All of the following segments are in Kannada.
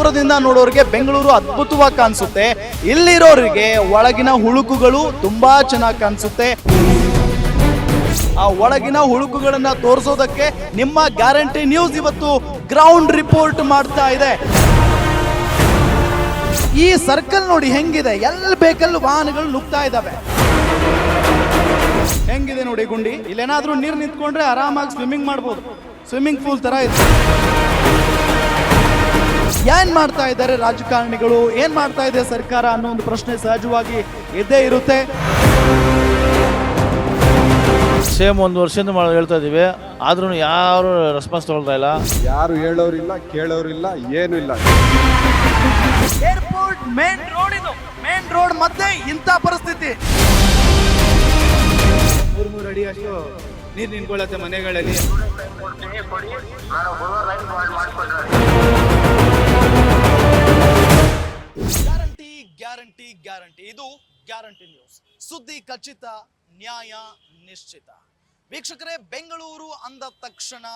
ದೂರದಿಂದ ನೋಡೋರಿಗೆ ಬೆಂಗಳೂರು ಅದ್ಭುತವಾಗಿ ಕಾಣಿಸುತ್ತೆ, ಇಲ್ಲಿರೋರಿಗೆ ಒಳಗಿನ ಹುಳುಕುಗಳು ತುಂಬಾ ಚೆನ್ನಾಗಿ ಕಾಣಿಸುತ್ತೆ. ಆ ಒಳಗಿನ ಹುಳುಕುಗಳನ್ನ ತೋರಿಸೋದಕ್ಕೆ ನಿಮ್ಮ ಗ್ಯಾರಂಟಿ ನ್ಯೂಸ್ ಇವತ್ತು ಗ್ರೌಂಡ್ ರಿಪೋರ್ಟ್ ಮಾಡ್ತಾ ಇದೆ. ಈ ಸರ್ಕಲ್ ನೋಡಿ ಹೆಂಗಿದೆ, ಎಲ್ಲಿ ಬೇಕಲ್ಲಿ ವಾಹನಗಳು ನುಗ್ತಾ ಇದಾವೆ. ಹೆಂಗಿದೆ ನೋಡಿ ಗುಂಡಿ, ಇಲ್ಲೇನಾದ್ರೂ ನೀರು ನಿಂತ್ಕೊಂಡ್ರೆ ಆರಾಮಾಗಿ ಸ್ವಿಮ್ಮಿಂಗ್ ಮಾಡ್ಬೋದು, ಸ್ವಿಮ್ಮಿಂಗ್ ಪೂಲ್ ತರ ಇದೆ. ಏನ್ ಮಾಡ್ತಾ ಇದ್ದಾರೆ ರಾಜಕಾರಣಿಗಳು, ಏನ್ ಮಾಡ್ತಾ ಇದೆ ಸರ್ಕಾರ ಅನ್ನೋ ಒಂದು ಪ್ರಶ್ನೆ ಸಹಜವಾಗಿ ಇದ್ದೇ ಇರುತ್ತೆ. ಸೇಮ್ ಒಂದು ವರ್ಷದಿಂದ ಹೇಳ್ತಾ ಇದೀವಿ, ಆದ್ರೂ ಯಾರು ರೆಸ್ಪಾನ್ಸ್ ತಗೊಳ್ತಾ ಇಲ್ಲ. ಯಾರು ಹೇಳೋರಿಲ್ಲ, ಕೇಳೋರಿಲ್ಲ, ಏನು ಇಲ್ಲ. ಏರ್ಪೋರ್ಟ್ ಮೇನ್ ರೋಡ್, ಇದು ಮೇನ್ ರೋಡ್ ಮತ್ತೆ ಇಂಥ ಪರಿಸ್ಥಿತಿ. 3 ಅಡಿ ಅಷ್ಟು ನೀರು ನಿಂತ್ಕೊಳ್ಳುತ್ತೆ ಮನೆಗಳಲ್ಲಿ. ಗ್ಯಾರಂಟಿ ಗ್ಯಾರಂಟಿ ಗ್ಯಾರಂಟಿ, ಇದು ಗ್ಯಾರಂಟಿ ನ್ಯೂಸ್. ಸುದ್ದಿ ಖಚಿತ, ನ್ಯಾಯ ನಿಶ್ಚಿತ. ವೀಕ್ಷಕರೇ, ಬೆಂಗಳೂರು ಅಂದ ತಕ್ಷಣ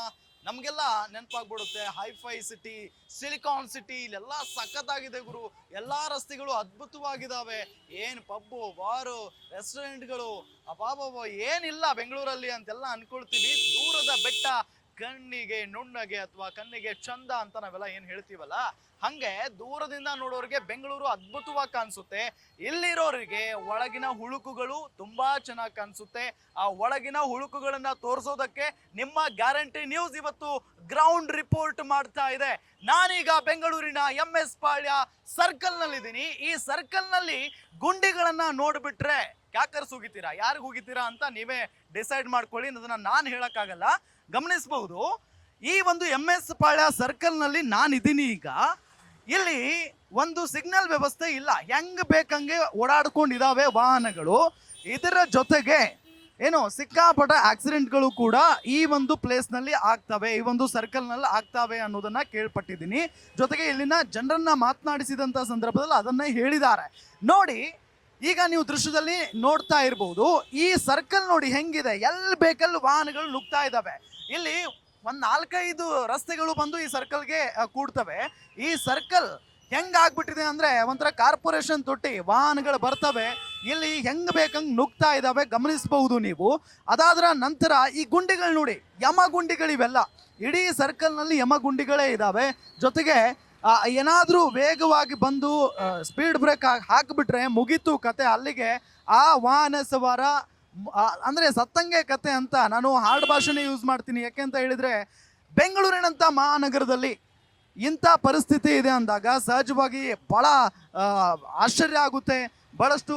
ನಮಗೆಲ್ಲ ನೆನಪಾಗ್ಬಿಡುತ್ತೆ ಹೈಫೈ ಸಿಟಿ, ಸಿಲಿಕಾನ್ ಸಿಟಿ. ಇಲ್ಲೆಲ್ಲ ಸಖತ್ತಾಗಿದೆ ಗುರು, ಎಲ್ಲಾ ರಸ್ತೆಗಳು ಅದ್ಭುತವಾಗಿದ್ದಾವೆ. ಏನು ಪಬ್ಬು, ಬಾರು, ರೆಸ್ಟೋರೆಂಟ್ಗಳು, ಅಬಾಬಾಬಾ ಏನಿಲ್ಲ ಬೆಂಗಳೂರಲ್ಲಿ ಅಂತೆಲ್ಲ ಅನ್ಕೊಳ್ತೀವಿ. ದೂರದ ಬೆಟ್ಟ ಕಣ್ಣಿಗೆ ನುಣ್ಣಗೆ ಅಥವಾ ಕಣ್ಣಿಗೆ ಚಂದ ಅಂತ ನಾವೆಲ್ಲ ಏನ್ ಹೇಳ್ತೀವಲ್ಲ, ಹಂಗೆ ದೂರದಿಂದ ನೋಡೋರಿಗೆ ಬೆಂಗಳೂರು ಅದ್ಭುತವಾಗಿ ಕಾಣಿಸುತ್ತೆ, ಇಲ್ಲಿರೋರಿಗೆ ಒಳಗಿನ ಹುಳುಕುಗಳು ತುಂಬಾ ಚೆನ್ನಾಗಿ ಕಾಣಿಸುತ್ತೆ. ಆ ಒಳಗಿನ ಹುಳುಕುಗಳನ್ನ ತೋರಿಸೋದಕ್ಕೆ ನಿಮ್ಮ ಗ್ಯಾರಂಟಿ ನ್ಯೂಸ್ ಇವತ್ತು ಗ್ರೌಂಡ್ ರಿಪೋರ್ಟ್ ಮಾಡ್ತಾ ಇದೆ. ನಾನೀಗ ಬೆಂಗಳೂರಿನ MS ಪಾಳ್ಯ ಸರ್ಕಲ್ ನಲ್ಲಿ ಇದ್ದೀನಿ. ಈ ಸರ್ಕಲ್ ನಲ್ಲಿ ಗುಂಡಿಗಳನ್ನ ನೋಡ್ಬಿಟ್ರೆ ಕ್ಯಾಕರ್ಸ್ ಹೋಗಿತೀರಾ, ಯಾರಿಗೆ ಹೋಗಿತೀರಾ ಅಂತ ನೀವೇ ಡಿಸೈಡ್ ಮಾಡ್ಕೊಳ್ಳಿ, ಅದನ್ನ ನಾನು ಹೇಳಕ್ಕಾಗಲ್ಲ. ಗಮನಿಸಬಹುದು, ಈ ಒಂದು MS ಪಾಳ್ಯ ಸರ್ಕಲ್ ನಲ್ಲಿ ನಾನಿದ್ದೀನಿ ಈಗ. ಇಲ್ಲಿ ಒಂದು ಸಿಗ್ನಲ್ ವ್ಯವಸ್ಥೆ ಇಲ್ಲ, ಹೆಂಗ್ ಬೇಕಂಗೆ ಓಡಾಡ್ಕೊಂಡಿದಾವೆ ವಾಹನಗಳು. ಇದರ ಜೊತೆಗೆ ಏನು ಸಿಕ್ಕಾಪಟ್ಟ ಆಕ್ಸಿಡೆಂಟ್ಗಳು ಕೂಡ ಈ ಒಂದು ಪ್ಲೇಸ್ ನಲ್ಲಿ ಆಗ್ತವೆ, ಈ ಒಂದು ಸರ್ಕಲ್ ನಲ್ಲಿ ಆಗ್ತವೆ ಅನ್ನೋದನ್ನ ಕೇಳ್ಪಟ್ಟಿದ್ದೀನಿ. ಜೊತೆಗೆ ಇಲ್ಲಿನ ಜನರನ್ನ ಮಾತನಾಡಿಸಿದಂತ ಸಂದರ್ಭದಲ್ಲಿ ಅದನ್ನೇ ಹೇಳಿದ್ದಾರೆ. ನೋಡಿ, ಈಗ ನೀವು ದೃಶ್ಯದಲ್ಲಿ ನೋಡ್ತಾ ಇರ್ಬೋದು, ಈ ಸರ್ಕಲ್ ನೋಡಿ ಹೆಂಗಿದೆ, ಎಲ್ಲಿ ಬೇಕಲ್ಲಿ ವಾಹನಗಳು ನುಗ್ತಾ ಇದ್ದಾವೆ. ಇಲ್ಲಿ ಒಂದ್ 4-5 ರಸ್ತೆಗಳು ಬಂದು ಈ ಸರ್ಕಲ್ಗೆ ಕೂಡ್ತವೆ. ಈ ಸರ್ಕಲ್ ಹೆಂಗ್ ಆಗ್ಬಿಟ್ಟಿದೆ ಅಂದ್ರೆ ಒಂಥರ ಕಾರ್ಪೊರೇಷನ್ ತೊಟ್ಟಿ, ವಾಹನಗಳು ಬರ್ತವೆ, ಇಲ್ಲಿ ಹೆಂಗ್ ಬೇಕಂಗ್ ನುಗ್ತಾ ಇದಾವೆ, ಗಮನಿಸಬಹುದು ನೀವು. ಅದಾದ್ರ ನಂತರ ಈ ಗುಂಡಿಗಳು ನೋಡಿ, ಯಮ ಗುಂಡಿಗಳಿವೆಲ್ಲ, ಇಡೀ ಸರ್ಕಲ್ ನಲ್ಲಿ ಯಮ ಗುಂಡಿಗಳೇ ಇದಾವೆ. ಜೊತೆಗೆ ಏನಾದ್ರೂ ವೇಗವಾಗಿ ಬಂದು ಸ್ಪೀಡ್ ಬ್ರೇಕ್ ಹಾಕಿಬಿಟ್ರೆ ಮುಗೀತು ಕತೆ, ಅಲ್ಲಿಗೆ ಆ ವಾಹನ ಸವಾರ ಅಂದ್ರೆ ಸತ್ತಂಗೆ ಕತೆ ಅಂತ ನಾನು ಹಾರ್ಡ್ ಭಾಷೆನೇ ಯೂಸ್ ಮಾಡ್ತೀನಿ. ಯಾಕೆ ಅಂತ ಹೇಳಿದ್ರೆ, ಬೆಂಗಳೂರಿನಂಥ ಮಹಾನಗರದಲ್ಲಿ ಇಂಥ ಪರಿಸ್ಥಿತಿ ಇದೆ ಅಂದಾಗ ಸಹಜವಾಗಿ ಬಹಳ ಆಶ್ಚರ್ಯ ಆಗುತ್ತೆ, ಬಹಳಷ್ಟು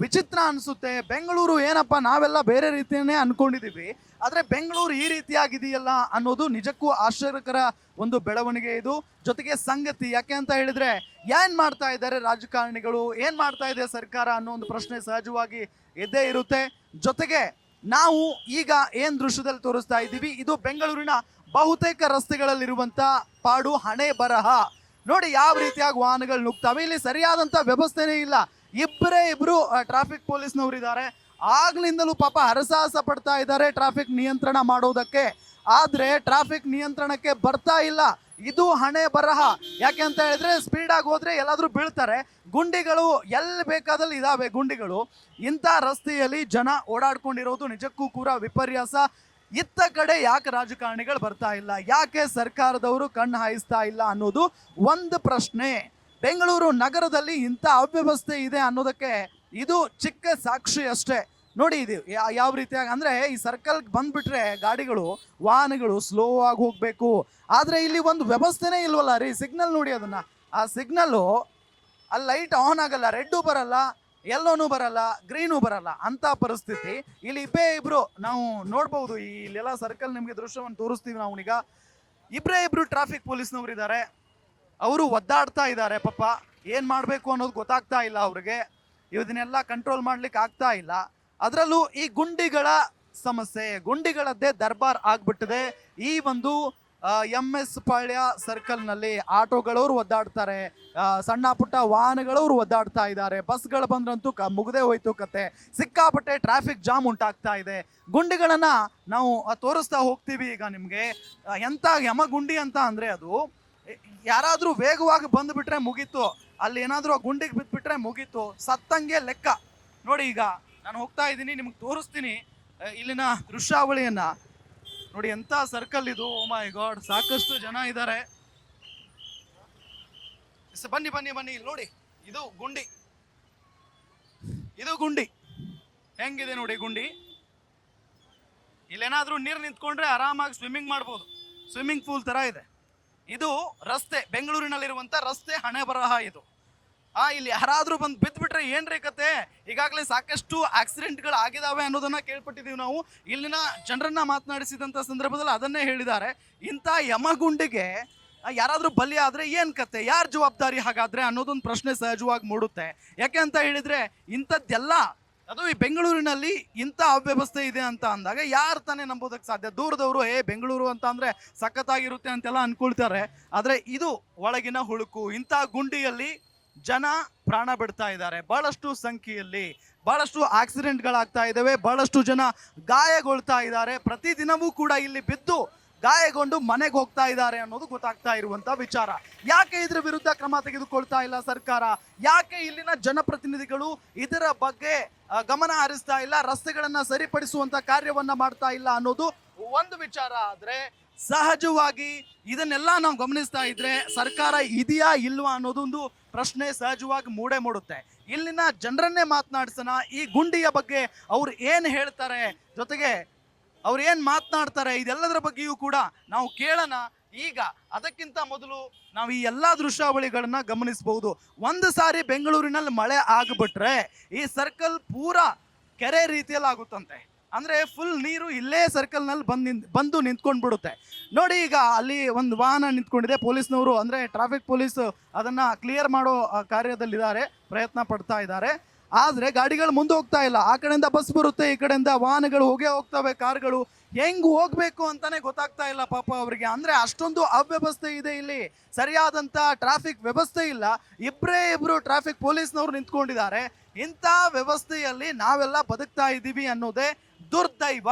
ವಿಚಿತ್ರ ಅನಿಸುತ್ತೆ. ಬೆಂಗಳೂರು ಏನಪ್ಪ, ನಾವೆಲ್ಲ ಬೇರೆ ರೀತಿಯೇ ಅನ್ಕೊಂಡಿದೀವಿ, ಆದರೆ ಬೆಂಗಳೂರು ಈ ರೀತಿಯಾಗಿದೆಯಲ್ಲ ಅನ್ನೋದು ನಿಜಕ್ಕೂ ಆಶ್ಚರ್ಯಕರ ಒಂದು ಬೆಳವಣಿಗೆ ಇದು. ಜೊತೆಗೆ ಸಂಗತಿ, ಯಾಕೆ ಅಂತ ಹೇಳಿದ್ರೆ ಏನ್ ಮಾಡ್ತಾ ಇದ್ದಾರೆ ರಾಜಕಾರಣಿಗಳು, ಏನ್ ಮಾಡ್ತಾ ಇದೆ ಸರ್ಕಾರ ಅನ್ನೋ ಒಂದು ಪ್ರಶ್ನೆ ಸಹಜವಾಗಿ ಇದ್ದೇ ಇರುತ್ತೆ. ಜೊತೆಗೆ ನಾವು ಈಗ ಏನ್ ದೃಶ್ಯದಲ್ಲಿ ತೋರಿಸ್ತಾ ಇದ್ದೀವಿ, ಇದು ಬೆಂಗಳೂರಿನ ಬಹುತೇಕ ರಸ್ತೆಗಳಲ್ಲಿರುವಂತ ಪಾಡು ಹಣೆ ಬರಹ. ನೋಡಿ ಯಾವ ರೀತಿಯಾಗಿ ವಾಹನಗಳು ನುಗ್ತವೆ. ಇಲ್ಲಿ ಸರಿಯಾದಂತ ವ್ಯವಸ್ಥೆನೇ ಇಲ್ಲ. ಇಬ್ರು ಟ್ರಾಫಿಕ್ ಪೊಲೀಸ್ನವರು ಇದ್ದಾರೆ, ಆಗ್ಲಿಂದಲೂ ಪಾಪ ಹರಸಾಹಸ ಪಡ್ತಾ ಇದ್ದಾರೆ ಟ್ರಾಫಿಕ್ ನಿಯಂತ್ರಣ ಮಾಡೋದಕ್ಕೆ, ಆದ್ರೆ ಟ್ರಾಫಿಕ್ ನಿಯಂತ್ರಣಕ್ಕೆ ಬರ್ತಾ ಇಲ್ಲ. ಇದು ಹಣೆ ಬರಹ. ಯಾಕೆ ಅಂತ ಹೇಳಿದ್ರೆ ಸ್ಪೀಡ್ ಆಗಿ ಹೋದ್ರೆ ಎಲ್ಲಾದ್ರೂ ಬೀಳ್ತಾರೆ. ಗುಂಡಿಗಳು ಎಲ್ಲಿ ಬೇಕಾದಲ್ಲಿ ಇದಾವೆ ಗುಂಡಿಗಳು. ಇಂಥ ರಸ್ತೆಯಲ್ಲಿ ಜನ ಓಡಾಡ್ಕೊಂಡಿರೋದು ನಿಜಕ್ಕೂ ಕೂಡ ವಿಪರ್ಯಾಸ. ಇತ್ತ ಕಡೆ ಯಾಕೆ ರಾಜಕಾರಣಿಗಳು ಬರ್ತಾ ಇಲ್ಲ, ಯಾಕೆ ಸರ್ಕಾರದವರು ಕಣ್ಣು ಹಾಯಿಸ್ತಾ ಇಲ್ಲ ಅನ್ನೋದು ಒಂದು ಪ್ರಶ್ನೆ. ಬೆಂಗಳೂರು ನಗರದಲ್ಲಿ ಇಂಥ ಅವ್ಯವಸ್ಥೆ ಇದೆ ಅನ್ನೋದಕ್ಕೆ ಇದು ಚಿಕ್ಕ ಸಾಕ್ಷಿ ಅಷ್ಟೇ. ನೋಡಿ ಇದು ಯಾವ ರೀತಿಯಾಗಿ ಅಂದ್ರೆ, ಈ ಸರ್ಕಲ್ ಬಂದ್ಬಿಟ್ರೆ ಗಾಡಿಗಳು, ವಾಹನಗಳು ಸ್ಲೋ ಆಗಿ ಹೋಗ್ಬೇಕು, ಆದ್ರೆ ಇಲ್ಲಿ ಒಂದು ವ್ಯವಸ್ಥೆನೇ ಇಲ್ವಲ್ಲ ರೀ. ಸಿಗ್ನಲ್ ನೋಡಿ, ಅದನ್ನ ಆ ಸಿಗ್ನಲ್ಲು ಅಲ್ಲಿ ಲೈಟ್ ಆನ್ ಆಗಲ್ಲ, ರೆಡ್ಡು ಬರಲ್ಲ, ಎಲ್ಲೋನು ಬರಲ್ಲ, ಗ್ರೀನು ಬರಲ್ಲ ಅಂತ ಪರಿಸ್ಥಿತಿ. ಇಲ್ಲಿ ಇಬ್ರು ನಾವು ನೋಡ್ಬಹುದು, ಇಲ್ಲೆಲ್ಲ ಸರ್ಕಲ್ ನಿಮ್ಗೆ ದೃಶ್ಯವನ್ನು ತೋರಿಸ್ತೀವಿ ನಾವು ಈಗ. ಇಬ್ರು ಟ್ರಾಫಿಕ್ ಪೊಲೀಸ್ನವ್ರು ಇದ್ದಾರೆ, ಅವರು ಒದ್ದಾಡ್ತಾ ಇದ್ದಾರೆ. ಪಾಪ ಏನ್ ಮಾಡ್ಬೇಕು ಅನ್ನೋದು ಗೊತ್ತಾಗ್ತಾ ಇಲ್ಲ ಅವ್ರಿಗೆ, ಇದನ್ನೆಲ್ಲ ಕಂಟ್ರೋಲ್ ಮಾಡ್ಲಿಕ್ಕೆ ಆಗ್ತಾ ಇಲ್ಲ. ಅದರಲ್ಲೂ ಈ ಗುಂಡಿಗಳ ಸಮಸ್ಯೆ, ಗುಂಡಿಗಳದ್ದೇ ದರ್ಬಾರ್ ಆಗ್ಬಿಟ್ಟಿದೆ. ಈ ಒಂದು MS ಪಾಳ್ಯ ಸರ್ಕಲ್ ನಲ್ಲಿ ಆಟೋಗಳವರು ಒದ್ದಾಡ್ತಾರೆ, ಸಣ್ಣ ಪುಟ್ಟ ವಾಹನಗಳವರು ಒದ್ದಾಡ್ತಾ ಇದ್ದಾರೆ. ಬಸ್ಗಳು ಬಂದ್ರಂತೂ ಮುಗದೆ ಹೋಯ್ತು ಕತೆ, ಸಿಕ್ಕಾಪಟ್ಟೆ ಟ್ರಾಫಿಕ್ ಜಾಮ್ ಉಂಟಾಗ್ತಾ ಇದೆ. ಗುಂಡಿಗಳನ್ನ ನಾವು ತೋರಿಸ್ತಾ ಹೋಗ್ತೀವಿ ಈಗ ನಿಮ್ಗೆ. ಎಂತ ಯಮ ಗುಂಡಿ ಅಂತ ಅಂದ್ರೆ ಅದು ಯಾರಾದ್ರೂ ವೇಗವಾಗಿ ಬಂದ್ಬಿಟ್ರೆ ಮುಗೀತು, ಅಲ್ಲಿ ಏನಾದ್ರೂ ಗುಂಡಿಗೆ ಬಿದ್ಬಿಟ್ರೆ ಮುಗೀತು, ಸತ್ತಂಗೆ ಲೆಕ್ಕ. ನೋಡಿ ಈಗ ನಾನು ಹೋಗ್ತಾ ಇದ್ದೀನಿ, ನಿಮ್ಗೆ ತೋರಿಸ್ತೀನಿ ಇಲ್ಲಿನ ದೃಶ್ಯಾವಳಿಯನ್ನ. ನೋಡಿ ಎಂತ ಸರ್ಕಲ್ ಇದು, ಓ ಮೈ ಗಾಡ್, ಸಾಕಷ್ಟು ಜನ ಇದ್ದಾರೆ. ಬನ್ನಿ ಬನ್ನಿ ಬನ್ನಿ, ಇಲ್ಲಿ ನೋಡಿ, ಇದು ಗುಂಡಿ, ಇದು ಗುಂಡಿ ಹೆಂಗಿದೆ ನೋಡಿ ಗುಂಡಿ. ಇಲ್ಲೇನಾದ್ರೂ ನೀರು ನಿಂತ್ಕೊಂಡ್ರೆ ಆರಾಮಾಗಿ ಸ್ವಿಮ್ಮಿಂಗ್ ಮಾಡ್ಬೋದು, ಸ್ವಿಮ್ಮಿಂಗ್ ಪೂಲ್ ತರ ಇದೆ. ಇದು ರಸ್ತೆ, ಬೆಂಗಳೂರಿನಲ್ಲಿರುವಂತ ರಸ್ತೆ ಹಣೆ ಬರಹ ಇದು. ಇಲ್ಲಿ ಯಾರಾದ್ರೂ ಬಂದು ಬಿದ್ದುಬಿಟ್ರೆ ಏನ್ರಿ ಕತೆ. ಈಗಾಗಲೇ ಸಾಕಷ್ಟು ಆಕ್ಸಿಡೆಂಟ್ಗಳು ಆಗಿದಾವೆ ಅನ್ನೋದನ್ನ ಕೇಳ್ಪಟ್ಟಿದೀವಿ ನಾವು. ಇಲ್ಲಿನ ಜನರನ್ನ ಮಾತನಾಡಿಸಿದಂತ ಸಂದರ್ಭದಲ್ಲಿ ಅದನ್ನೇ ಹೇಳಿದ್ದಾರೆ. ಇಂಥ ಯಮಗುಂಡಿಗೆ ಯಾರಾದ್ರೂ ಬಲಿ ಆದ್ರೆ ಏನ್ ಕತೆ, ಯಾರು ಜವಾಬ್ದಾರಿ ಹಾಗಾದ್ರೆ ಅನ್ನೋದೊಂದು ಪ್ರಶ್ನೆ ಸಹಜವಾಗಿ ಮೂಡುತ್ತೆ. ಯಾಕೆ ಅಂತ ಹೇಳಿದ್ರೆ ಇಂಥದ್ದೆಲ್ಲ, ಅದು ಈ ಬೆಂಗಳೂರಿನಲ್ಲಿ ಇಂಥ ಅವ್ಯವಸ್ಥೆ ಇದೆ ಅಂತ ಅಂದಾಗ ಯಾರು ತಾನೇ ನಂಬೋದಕ್ಕೆ ಸಾಧ್ಯ. ದೂರದವರು ಬೆಂಗಳೂರು ಅಂತ ಅಂದ್ರೆ ಸಖತ್ತಾಗಿರುತ್ತೆ ಅಂತೆಲ್ಲ ಅನ್ಕೊಳ್ತಾರೆ, ಆದ್ರೆ ಇದು ಒಳಗಿನ ಹುಳುಕು. ಇಂಥ ಗುಂಡಿಯಲ್ಲಿ ಜನ ಪ್ರಾಣ ಬಿಡ್ತಾ ಇದ್ದಾರೆ, ಬಹಳಷ್ಟು ಸಂಖ್ಯೆಯಲ್ಲಿ ಬಹಳಷ್ಟು ಆಕ್ಸಿಡೆಂಟ್ಗಳಾಗ್ತಾ ಇದ್ದಾವೆ, ಬಹಳಷ್ಟು ಜನ ಗಾಯಗೊಳ್ತಾ ಇದ್ದಾರೆ. ಪ್ರತಿದಿನವೂ ಕೂಡ ಇಲ್ಲಿ ಬಿದ್ದು ಗಾಯಗೊಂಡು ಮನೆಗೆ ಹೋಗ್ತಾ ಇದ್ದಾರೆ ಅನ್ನೋದು ಗೊತ್ತಾಗ್ತಾ ಇರುವಂತ ವಿಚಾರ. ಯಾಕೆ ಇದ್ರ ವಿರುದ್ಧ ಕ್ರಮ ತೆಗೆದುಕೊಳ್ತಾ ಇಲ್ಲ ಸರ್ಕಾರ? ಯಾಕೆ ಇಲ್ಲಿನ ಜನಪ್ರತಿನಿಧಿಗಳು ಇದರ ಬಗ್ಗೆ ಗಮನ ಹರಿಸ್ತಾ ಇಲ್ಲ, ರಸ್ತೆಗಳನ್ನ ಸರಿಪಡಿಸುವಂತ ಕಾರ್ಯವನ್ನ ಮಾಡ್ತಾ ಇಲ್ಲ ಅನ್ನೋದು ಒಂದು ವಿಚಾರ. ಆದ್ರೆ ಸಹಜವಾಗಿ ಇದನ್ನೆಲ್ಲ ನಾವು ಗಮನಿಸ್ತಾ ಇದ್ರೆ ಸರ್ಕಾರ ಇದೆಯಾ ಇಲ್ವಾ ಅನ್ನೋದೊಂದು ಪ್ರಶ್ನೆ ಸಹಜವಾಗಿ ಮೂಡುತ್ತೆ. ಇಲ್ಲಿನ ಜನರನ್ನೇ ಮಾತನಾಡ್ಸೋಣ, ಈ ಗುಂಡಿಯ ಬಗ್ಗೆ ಅವ್ರು ಏನ್ ಹೇಳ್ತಾರೆ, ಜೊತೆಗೆ ಅವ್ರು ಏನ್ ಮಾತನಾಡ್ತಾರೆ, ಇದೆಲ್ಲದರ ಬಗ್ಗೆಯೂ ಕೂಡ ನಾವು ಕೇಳೋಣ. ಈಗ ಅದಕ್ಕಿಂತ ಮೊದಲು ನಾವು ಈ ಎಲ್ಲಾ ದೃಶ್ಯಾವಳಿಗಳನ್ನ ಗಮನಿಸಬಹುದು. ಒಂದು ಸಾರಿ ಬೆಂಗಳೂರಿನಲ್ಲಿ ಮಳೆ ಆಗ್ಬಿಟ್ರೆ ಈ ಸರ್ಕಲ್ ಪೂರಾ ಕೆರೆ ರೀತಿಯಲ್ಲಿ ಆಗುತ್ತಂತೆ. ಅಂದ್ರೆ ಫುಲ್ ನೀರು ಇಲ್ಲೇ ಸರ್ಕಲ್ ನಲ್ಲಿ ಬಂದು ನಿಂತ್ಕೊಂಡ್ ಬಿಡುತ್ತೆ. ನೋಡಿ ಈಗ ಅಲ್ಲಿ ಒಂದು ವಾಹನ ನಿಂತ್ಕೊಂಡಿದೆ, ಪೊಲೀಸ್ನವರು ಅಂದ್ರೆ ಟ್ರಾಫಿಕ್ ಪೊಲೀಸ್ ಅದನ್ನ ಕ್ಲಿಯರ್ ಮಾಡೋ ಕಾರ್ಯದಲ್ಲಿದ್ದಾರೆ, ಪ್ರಯತ್ನ ಪಡ್ತಾ ಇದ್ದಾರೆ. ಆದ್ರೆ ಗಾಡಿಗಳು ಮುಂದೆ ಹೋಗ್ತಾ ಇಲ್ಲ. ಆ ಕಡೆಯಿಂದ ಬಸ್ ಬರುತ್ತೆ, ಈ ಕಡೆಯಿಂದ ವಾಹನಗಳು ಹೋಗ್ತವೆ, ಕಾರ್ಗಳು. ಹೆಂಗ್ ಹೋಗ್ಬೇಕು ಅಂತಾನೆ ಗೊತ್ತಾಗ್ತಾ ಇಲ್ಲ ಪಾಪ ಅವರಿಗೆ. ಅಂದ್ರೆ ಅಷ್ಟೊಂದು ಅವ್ಯವಸ್ಥೆ ಇದೆ ಇಲ್ಲಿ, ಸರಿಯಾದಂತ ಟ್ರಾಫಿಕ್ ವ್ಯವಸ್ಥೆ ಇಲ್ಲ. ಇಬ್ರು ಟ್ರಾಫಿಕ್ ಪೊಲೀಸ್ನವರು ನಿಂತ್ಕೊಂಡಿದ್ದಾರೆ. ಇಂಥ ವ್ಯವಸ್ಥೆಯಲ್ಲಿ ನಾವೆಲ್ಲ ಬದುಕ್ತಾ ಇದ್ದೀವಿ ಅನ್ನೋದೇ ದುರ್ದೈವ.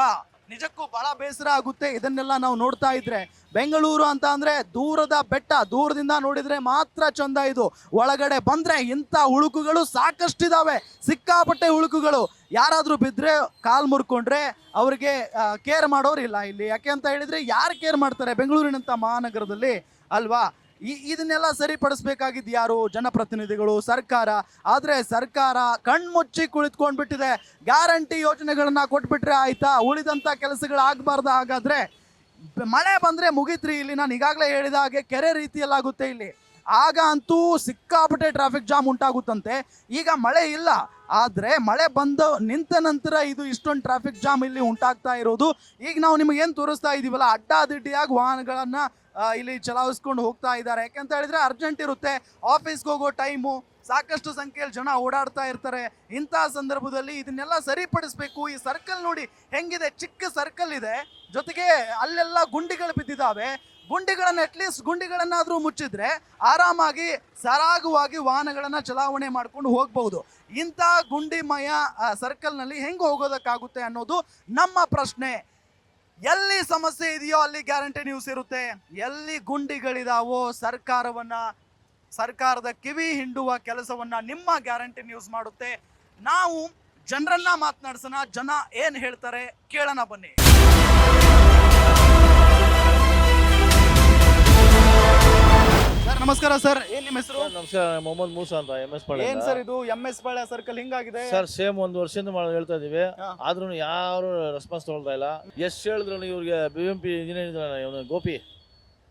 ನಿಜಕ್ಕೂ ಬಹಳ ಬೇಸರ ಆಗುತ್ತೆ ಇದನ್ನೆಲ್ಲ ನಾವು ನೋಡ್ತಾ ಇದ್ರೆ. ಬೆಂಗಳೂರು ಅಂತ ಅಂದ್ರೆ ದೂರದ ಬೆಟ್ಟ, ದೂರದಿಂದ ನೋಡಿದ್ರೆ ಮಾತ್ರ ಚಂದ. ಇದು ಒಳಗಡೆ ಬಂದ್ರೆ ಇಂಥ ಹುಳುಕುಗಳು ಸಾಕಷ್ಟಿದಾವೆ, ಸಿಕ್ಕಾಪಟ್ಟೆ ಹುಳುಕುಗಳು. ಯಾರಾದ್ರೂ ಬಿದ್ರೆ ಕಾಲ್ ಮುರ್ಕೊಂಡ್ರೆ ಅವ್ರಿಗೆ ಕೇರ್ ಮಾಡೋರು ಇಲ್ಲ ಇಲ್ಲಿ. ಯಾಕೆ ಅಂತ ಹೇಳಿದ್ರೆ ಯಾರು ಕೇರ್ ಮಾಡ್ತಾರೆ ಬೆಂಗಳೂರಿನಂತ ಮಹಾನಗರದಲ್ಲಿ, ಅಲ್ವಾ? ಇದನ್ನೆಲ್ಲ ಸರಿಪಡಿಸ್ಬೇಕಾಗಿದ್ದು ಯಾರು? ಜನಪ್ರತಿನಿಧಿಗಳು, ಸರ್ಕಾರ. ಆದ್ರೆ ಸರ್ಕಾರ ಕಣ್ಮುಚ್ಚಿ ಕುಳಿತುಕೊಂಡ್ಬಿಟ್ಟಿದೆ. ಗ್ಯಾರಂಟಿ ಯೋಜನೆಗಳನ್ನ ಕೊಟ್ಬಿಟ್ರೆ ಆಯ್ತಾ, ಉಳಿದಂತ ಕೆಲಸಗಳು ಆಗ್ಬಾರ್ದ? ಹಾಗಾದ್ರೆ ಮಳೆ ಬಂದ್ರೆ ಮುಗಿತ್ರಿ. ಇಲ್ಲಿ ನಾನು ಈಗಾಗಲೇ ಹೇಳಿದ ಹಾಗೆ ಕೆರೆ ರೀತಿಯಲ್ಲಾಗುತ್ತೆ ಇಲ್ಲಿ. ಆಗ ಅಂತೂ ಸಿಕ್ಕಾಪಟ್ಟೆ ಟ್ರಾಫಿಕ್ ಜಾಮ್ ಉಂಟಾಗುತ್ತಂತೆ. ಈಗ ಮಳೆ ಇಲ್ಲ, ಆದ್ರೆ ಮಳೆ ಬಂದು ನಿಂತ ನಂತರ ಇದು ಇಷ್ಟೊಂದು ಟ್ರಾಫಿಕ್ ಜಾಮ್ ಇಲ್ಲಿ ಉಂಟಾಗ್ತಾ ಇರೋದು. ಈಗ ನಾವು ನಿಮಗೆ ಏನು ತೋರಿಸ್ತಾ ಇದೀವಲ್ಲ, ಅಡ್ಡಾದಿಡ್ಡಿಯಾಗಿ ವಾಹನಗಳನ್ನ ಇಲ್ಲಿ ಚಲಾಯಿಸ್ಕೊಂಡು ಹೋಗ್ತಾ ಇದ್ದಾರೆ. ಯಾಕೆಂತ ಹೇಳಿದ್ರೆ ಅರ್ಜೆಂಟ್ ಇರುತ್ತೆ, ಆಫೀಸ್ಗೆ ಹೋಗೋ ಟೈಮು, ಸಾಕಷ್ಟು ಸಂಖ್ಯೆಯಲ್ಲಿ ಜನ ಓಡಾಡ್ತಾ ಇರ್ತಾರೆ. ಇಂತಹ ಸಂದರ್ಭದಲ್ಲಿ ಇದನ್ನೆಲ್ಲ ಸರಿಪಡಿಸ್ಬೇಕು. ಈ ಸರ್ಕಲ್ ನೋಡಿ ಹೆಂಗಿದೆ, ಚಿಕ್ಕ ಸರ್ಕಲ್ ಇದೆ, ಜೊತೆಗೆ ಅಲ್ಲೆಲ್ಲ ಗುಂಡಿಗಳು ಬಿದ್ದಿದ್ದಾವೆ. ಗುಂಡಿಗಳನ್ನ ಅಟ್ಲೀಸ್ಟ್ ಗುಂಡಿಗಳನ್ನಾದ್ರೂ ಮುಚ್ಚಿದ್ರೆ ಆರಾಮಾಗಿ ಸರಾಗವಾಗಿ ವಾಹನಗಳನ್ನ ಚಲಾವಣೆ ಮಾಡ್ಕೊಂಡು ಹೋಗ್ಬಹುದು. ಇಂಥ ಗುಂಡಿಮಯ ಸರ್ಕಲ್ನಲ್ಲಿ ಹೆಂಗೆ ಹೋಗೋದಕ್ಕಾಗುತ್ತೆ ಅನ್ನೋದು ನಮ್ಮ ಪ್ರಶ್ನೆ. ಎಲ್ಲಿ ಸಮಸ್ಯೆ ಇದೆಯೋ ಅಲ್ಲಿ ಗ್ಯಾರಂಟಿ ನ್ಯೂಸ್ ಇರುತ್ತೆ, ಎಲ್ಲಿ ಗುಂಡಿಗಳಿದಾವೋ ಸರ್ಕಾರದ ಕಿವಿ ಹಿಂಡುವ ಕೆಲಸವನ್ನ ನಿಮ್ಮ ಗ್ಯಾರಂಟಿ ನ್ಯೂಸ್ ಮಾಡುತ್ತೆ. ನಾವು ಜನರನ್ನ ಮಾತನಾಡ್ಸೋಣ, ಜನ ಏನ್ ಹೇಳ್ತಾರೆ ಕೇಳೋಣ ಬನ್ನಿ. ಸರ್ ನಮಸ್ಕಾರ. ಸರ್ ಏನ್ ನಿಮ್ಮ ಹೆಸರು? ನಮಸ್ಕಾರ, ಮೊಹಮ್ಮದ್ ಮೂಸಾ ಅಂತ, MS ಪಾಳ್ಯ. ಏನ್ ಸರ್ ಇದು MS ಪಾಳ್ಯ ಸರ್ಕಲ್ ಹಿಂಗಾಗಿದೆ? ಸರ್ ಸೇಮ್ ಒಂದು ವರ್ಷದಿಂದ ಹೇಳ್ತಾ ಇದೀವಿ, ಆದ್ರೂ ಯಾರು ರೆಸ್ಪಾನ್ಸ್ ತಗೊಳ್ತಾ ಇಲ್ಲ. ಎಷ್ಟು ಹೇಳಿದ್ರು ಇವ್ರಿಗೆ BMP ಇಂಜಿನಿಯರ್ ಗೋಪಿ,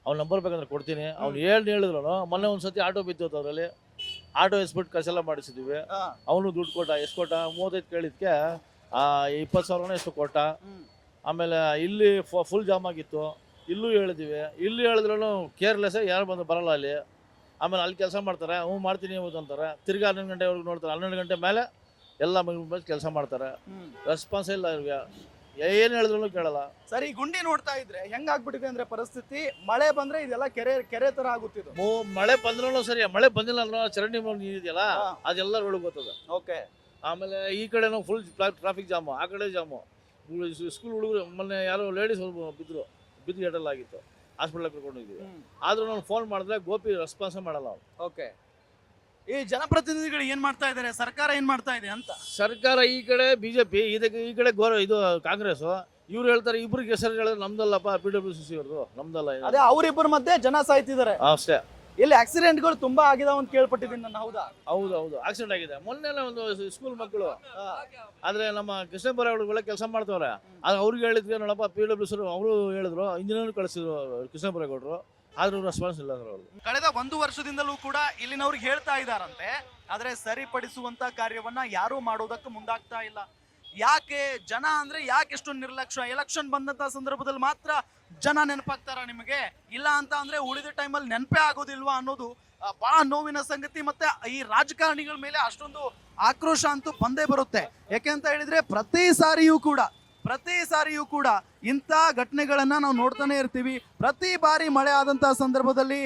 ಅವ್ನ ನಂಬರ್ ಬೇಕಂದ್ರೆ ಕೊಡ್ತೀನಿ. ಅವ್ನು ಹೇಳಿದ್ರು. ಮೊನ್ನೆ ಒಂದ್ಸತಿ ಆಟೋ ಬಿದ್ದೋದು, ಅದರಲ್ಲಿ ಆಟೋ ಎಸ್ಬಿಟ್ಟು ಕಸೆಲ್ಲ ಮಾಡಿಸಿದ್ವಿ. ಅವನು ದುಡ್ಡು ಕೊಟ್ಟ, ಎಷ್ಟು ಕೊಟ್ಟ? 35 ಕೇಳಿದ್ಕೆ 20,000 ಎಷ್ಟು ಕೊಟ್ಟ. ಆಮೇಲೆ ಇಲ್ಲಿ ಫುಲ್ ಜಾಮ್ ಆಗಿತ್ತು, ಇಲ್ಲೂ ಹೇಳಿದ್ವಿ. ಇಲ್ಲಿ ಹೇಳಿದ್ರು ಕೇರ್ಲೆಸ್, ಯಾರು ಬಂದು ಬರಲ್ಲ ಅಲ್ಲಿ. ಆಮೇಲೆ ಅಲ್ಲಿ ಕೆಲಸ ಮಾಡ್ತಾರೆ, ಮಾಡ್ತೀನಿ ಅಂತಾರೆ. ತಿರ್ಗಿ 11 ಗಂಟೆವರೆಗೂ ನೋಡ್ತಾರೆ, 12 ಗಂಟೆ ಮೇಲೆ ಎಲ್ಲ ಮೇಲೆ ಕೆಲಸ ಮಾಡ್ತಾರೆ. ರೆಸ್ಪಾನ್ಸ್ ಇಲ್ಲ ಇವ್ರಿಗೆ, ಏನು ಹೇಳಿದ್ರು ಕೇಳಲ್ಲ. ಸರಿ, ಗುಂಡಿ ನೋಡ್ತಾ ಇದ್ರೆ ಹೆಂಗಾಗ್ಬಿಟ್ಟಿದೆ ಅಂದ್ರೆ ಪರಿಸ್ಥಿತಿ, ಮಳೆ ಬಂದ್ರೆ ಇದೆಲ್ಲ ಕೆರೆ ತರ ಆಗುತ್ತಿದ್ದು. ಮಳೆ ಬಂದ್ರೂ ಸರಿ, ಮಳೆ ಬಂದಿಲ್ಲ ಅಂದ್ರೆ ಚರಂಡಿ ನೀರು ಇದೆಯಲ್ಲ ಅದೆಲ್ಲ ರೋಡ್ ಗೊತ್ತದ. ಓಕೆ. ಆಮೇಲೆ ಈ ಕಡೆನೂ ಫುಲ್ ಟ್ರಾಫಿಕ್ ಜಾಮು, ಆ ಕಡೆ ಜಾಮು. ಸ್ಕೂಲ್ ಹುಡುಗರು ಮೊನ್ನೆ ಯಾರೋ ಲೇಡೀಸ್ ಬಿದ್ದು ಏಟಲ್ಲಾಗಿತ್ತು. ಹಾಸ್ಪಿಟಲ್ ಕರ್ಕೊಂಡಿದ್ದೀವಿ. ಆದ್ರೂ ನಾವು ಫೋನ್ ಮಾಡಿದ್ರೆ ಗೋಪಿ ರೆಸ್ಪಾನ್ಸ್ ಮಾಡಲ್ಲ ಅವ್ರು. ಓಕೆ, ಈ ಜನಪ್ರತಿನಿಧಿಗಳು ಏನ್ ಮಾಡ್ತಾ ಇದ್ದಾರೆ, ಸರ್ಕಾರ ಏನ್ ಮಾಡ್ತಾ ಇದೆ ಅಂತ? ಸರ್ಕಾರ ಈ ಕಡೆ ಬಿಜೆಪಿ, ಈ ಕಡೆ ಇದು ಕಾಂಗ್ರೆಸ್. ಇವ್ರು ಹೇಳ್ತಾರೆ ಇಬ್ರಿಗೆ ಹೆಸರು ಹೇಳಿದ್ರೆ ನಮ್ದಲ್ಲಪ್ಪ, PWCC ಅವ್ರದ್ದು ನಮ್ದಲ್ಲ ಇದು. ಅದೇ ಅವರಿಬ್ಬರ ಮಧ್ಯೆ ಜನ ಸಾಯ್ತಿದ್ದಾರೆ. ಅಷ್ಟೇ. ಇಲ್ಲಿ ಆಕ್ಸಿಡೆಂಟ್ಗಳು ತುಂಬಾ ಆಗಿದಾವ ಅಂತ ಕೇಳ್ಪಟ್ಟಿದ್ದೀನಿ ನಾನು. ಹೌದಾ? ಹೌದು ಆಕ್ಸಿಡೆಂಟ್ ಆಗಿದೆ. ಮೊನ್ನೆ ಒಂದು ಸ್ಕೂಲ್ ಮಕ್ಕಳು, ಆದ್ರೆ ನಮ್ಮ ಕೃಷ್ಣಪುರ ಕೆಲಸ ಮಾಡ್ತವ್ರೆ. ಆದ್ರೆ ಅವ್ರಿಗೆ ಹೇಳಿದ್ವಿ ನೋಡಪ್ಪ, PWC ಅವರು ಹೇಳಿದ್ರು, ಇಂಜಿನಿಯರ್ ಕಳಿಸಿದ್ರು ಕೃಷ್ಣಪುರ ಗೌಡರು, ಆದ್ರೂ ರೆಸ್ಪಾನ್ಸ್ ಇಲ್ಲ ಸರ್ ಅವರು. ಕಳೆದ 1 ವರ್ಷದಿಂದಲೂ ಕೂಡ ಇಲ್ಲಿನವ್ರಿಗೆ ಹೇಳ್ತಾ ಇದ್ದಾರಂತೆ, ಆದ್ರೆ ಸರಿಪಡಿಸುವಂತ ಕಾರ್ಯವನ್ನ ಯಾರು ಮಾಡೋದಕ್ಕೆ ಮುಂದಾಗ್ತಾ ಇಲ್ಲ. ಯಾಕೆ ಜನ ಅಂದ್ರೆ ಯಾಕೆ ಎಷ್ಟು ನಿರ್ಲಕ್ಷ್ಯ? ಎಲೆಕ್ಷನ್ ಬಂದಂತ ಸಂದರ್ಭದಲ್ಲಿ ಮಾತ್ರ ಜನ ನೆನಪಾಗ್ತಾರ ನಿಮಗೆ? ಇಲ್ಲ ಅಂತ ಅಂದ್ರೆ ಉಳಿದ ಟೈಮಲ್ಲಿ ನೆನಪೇ ಆಗೋದಿಲ್ವಾ ಅನ್ನೋದು ಬಹಳ ನೋವಿನ ಸಂಗತಿ. ಮತ್ತೆ ಈ ರಾಜಕಾರಣಿಗಳ ಮೇಲೆ ಅಷ್ಟೊಂದು ಆಕ್ರೋಶ ಅಂತೂ ಬಂದೇ ಬರುತ್ತೆ. ಯಾಕೆ ಅಂತ ಹೇಳಿದ್ರೆ ಪ್ರತಿ ಸಾರಿಯೂ ಕೂಡ ಇಂಥ ಘಟನೆಗಳನ್ನ ನಾವು ನೋಡ್ತಾನೆ ಇರ್ತೀವಿ. ಪ್ರತಿ ಬಾರಿ ಮಳೆ ಆದಂತಹ ಸಂದರ್ಭದಲ್ಲಿ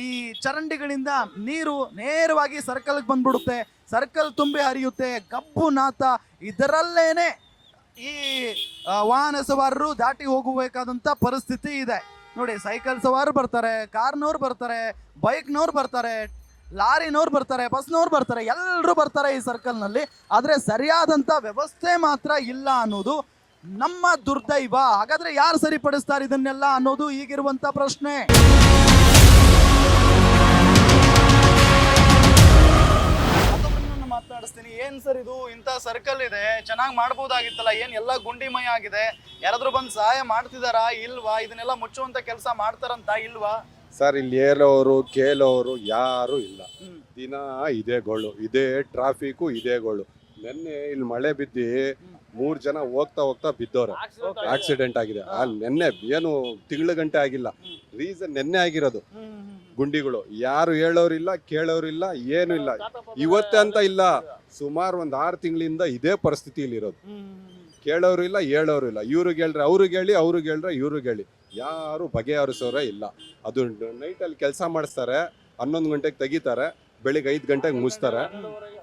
ಈ ಚರಂಡಿಗಳಿಂದ ನೀರು ನೇರವಾಗಿ ಸರ್ಕಲ್ಗೆ ಬಂದ್ಬಿಡುತ್ತೆ, ಸರ್ಕಲ್ ತುಂಬಿ ಹರಿಯುತ್ತೆ, ಗಬ್ಬು ನಾತ. ಇದರಲ್ಲೇನೆ ಈ ವಾಹನ ಸವಾರರು ದಾಟಿ ಹೋಗಬೇಕಾದಂತ ಪರಿಸ್ಥಿತಿ ಇದೆ ನೋಡಿ. ಸೈಕಲ್ ಸವಾರರು ಬರ್ತಾರೆ, ಕಾರ್ನವ್ರು ಬರ್ತಾರೆ, ಬೈಕ್ನವ್ರು ಬರ್ತಾರೆ, ಲಾರಿನವ್ರು ಬರ್ತಾರೆ, ಬಸ್ನವ್ರು ಬರ್ತಾರೆ, ಎಲ್ಲರೂ ಬರ್ತಾರೆ ಈ ಸರ್ಕಲ್ನಲ್ಲಿ. ಆದರೆ ಸರಿಯಾದಂಥ ವ್ಯವಸ್ಥೆ ಮಾತ್ರ ಇಲ್ಲ ಅನ್ನೋದು ನಮ್ಮ ದುರ್ದೈವ. ಹಾಗಾದ್ರೆ ಯಾರು ಸರಿಪಡಿಸ್ತಾರೆ ಇದನ್ನೆಲ್ಲ ಅನ್ನೋದು ಈಗಿರುವಂತ ಪ್ರಶ್ನೆ. ಮಾತನಾಡಿಸ್ತೀನಿ. ಏನ್ ಸರ್ ಇದು, ಇಂಥ ಸರ್ಕಲ್ ಇದೆ, ಚೆನ್ನಾಗಿ ಮಾಡ್ಬೋದಾಗಿತ್ತಲ್ಲ, ಏನ್ ಎಲ್ಲ ಗುಂಡಿಮಯ ಆಗಿದೆ, ಯಾರಾದ್ರೂ ಬಂದು ಸಹಾಯ ಮಾಡ್ತಿದಾರಾ ಇಲ್ವಾ? ಇದನ್ನೆಲ್ಲ ಮುಚ್ಚುವಂತ ಕೆಲಸ ಮಾಡ್ತಾರಂತ ಇಲ್ವಾ? ಸರ್ ಇಲ್ಲಿ ಹೇಳೋರು ಕೇಳೋರು ಯಾರು ಇಲ್ಲ. ದಿನ ಇದೇ ಗೋಳು, ಇದೇ ಟ್ರಾಫಿಕು, ಇದೇ ಗೋಳು. ನೆನ್ನೆ ಇಲ್ಲಿ ಮಳೆ ಬಿದ್ದು 3 ಜನ ಹೋಗ್ತಾ ಬಿದ್ದವ್ರೆ, ಆಕ್ಸಿಡೆಂಟ್ ಆಗಿದೆ. ನೆನ್ನೆ ಏನು ತಿಂಗಳ ಗಂಟೆ ಆಗಿಲ್ಲ, ರೀಸನ್ ನೆನ್ನೆ ಆಗಿರೋದು. ಗುಂಡಿಗಳು ಯಾರು ಹೇಳೋರಿಲ್ಲ ಕೇಳೋರಿಲ್ಲ, ಏನು ಇಲ್ಲ. ಇವತ್ತೇ ಅಂತ ಇಲ್ಲ, ಸುಮಾರು 6 ತಿಂಗಳಿಂದ ಇದೇ ಪರಿಸ್ಥಿತಿಯಲ್ಲಿ ಇರೋದು. ಕೇಳೋರು ಇಲ್ಲ, ಹೇಳೋರು ಇಲ್ಲ. ಇವ್ರಿಗೆ ಹೇಳ್ರೆ ಅವ್ರಿಗೆ ಹೇಳಿ, ಅವ್ರಿಗೆ ಹೇಳ್ರೆ ಇವ್ರಿಗೆ ಹೇಳಿ, ಯಾರು ಬಗೆಹರಿಸೋರೇ ಇಲ್ಲ. ಅದು ನೈಟಲ್ಲಿ ಕೆಲಸ ಮಾಡಿಸ್ತಾರೆ, 11 ಗಂಟೆಗೆ ತೆಗಿತಾರೆ, ಬೆಳಿಗ್ಗೆ 5 ಗಂಟೆಗೆ ಮುಗಿಸ್ತಾರೆ,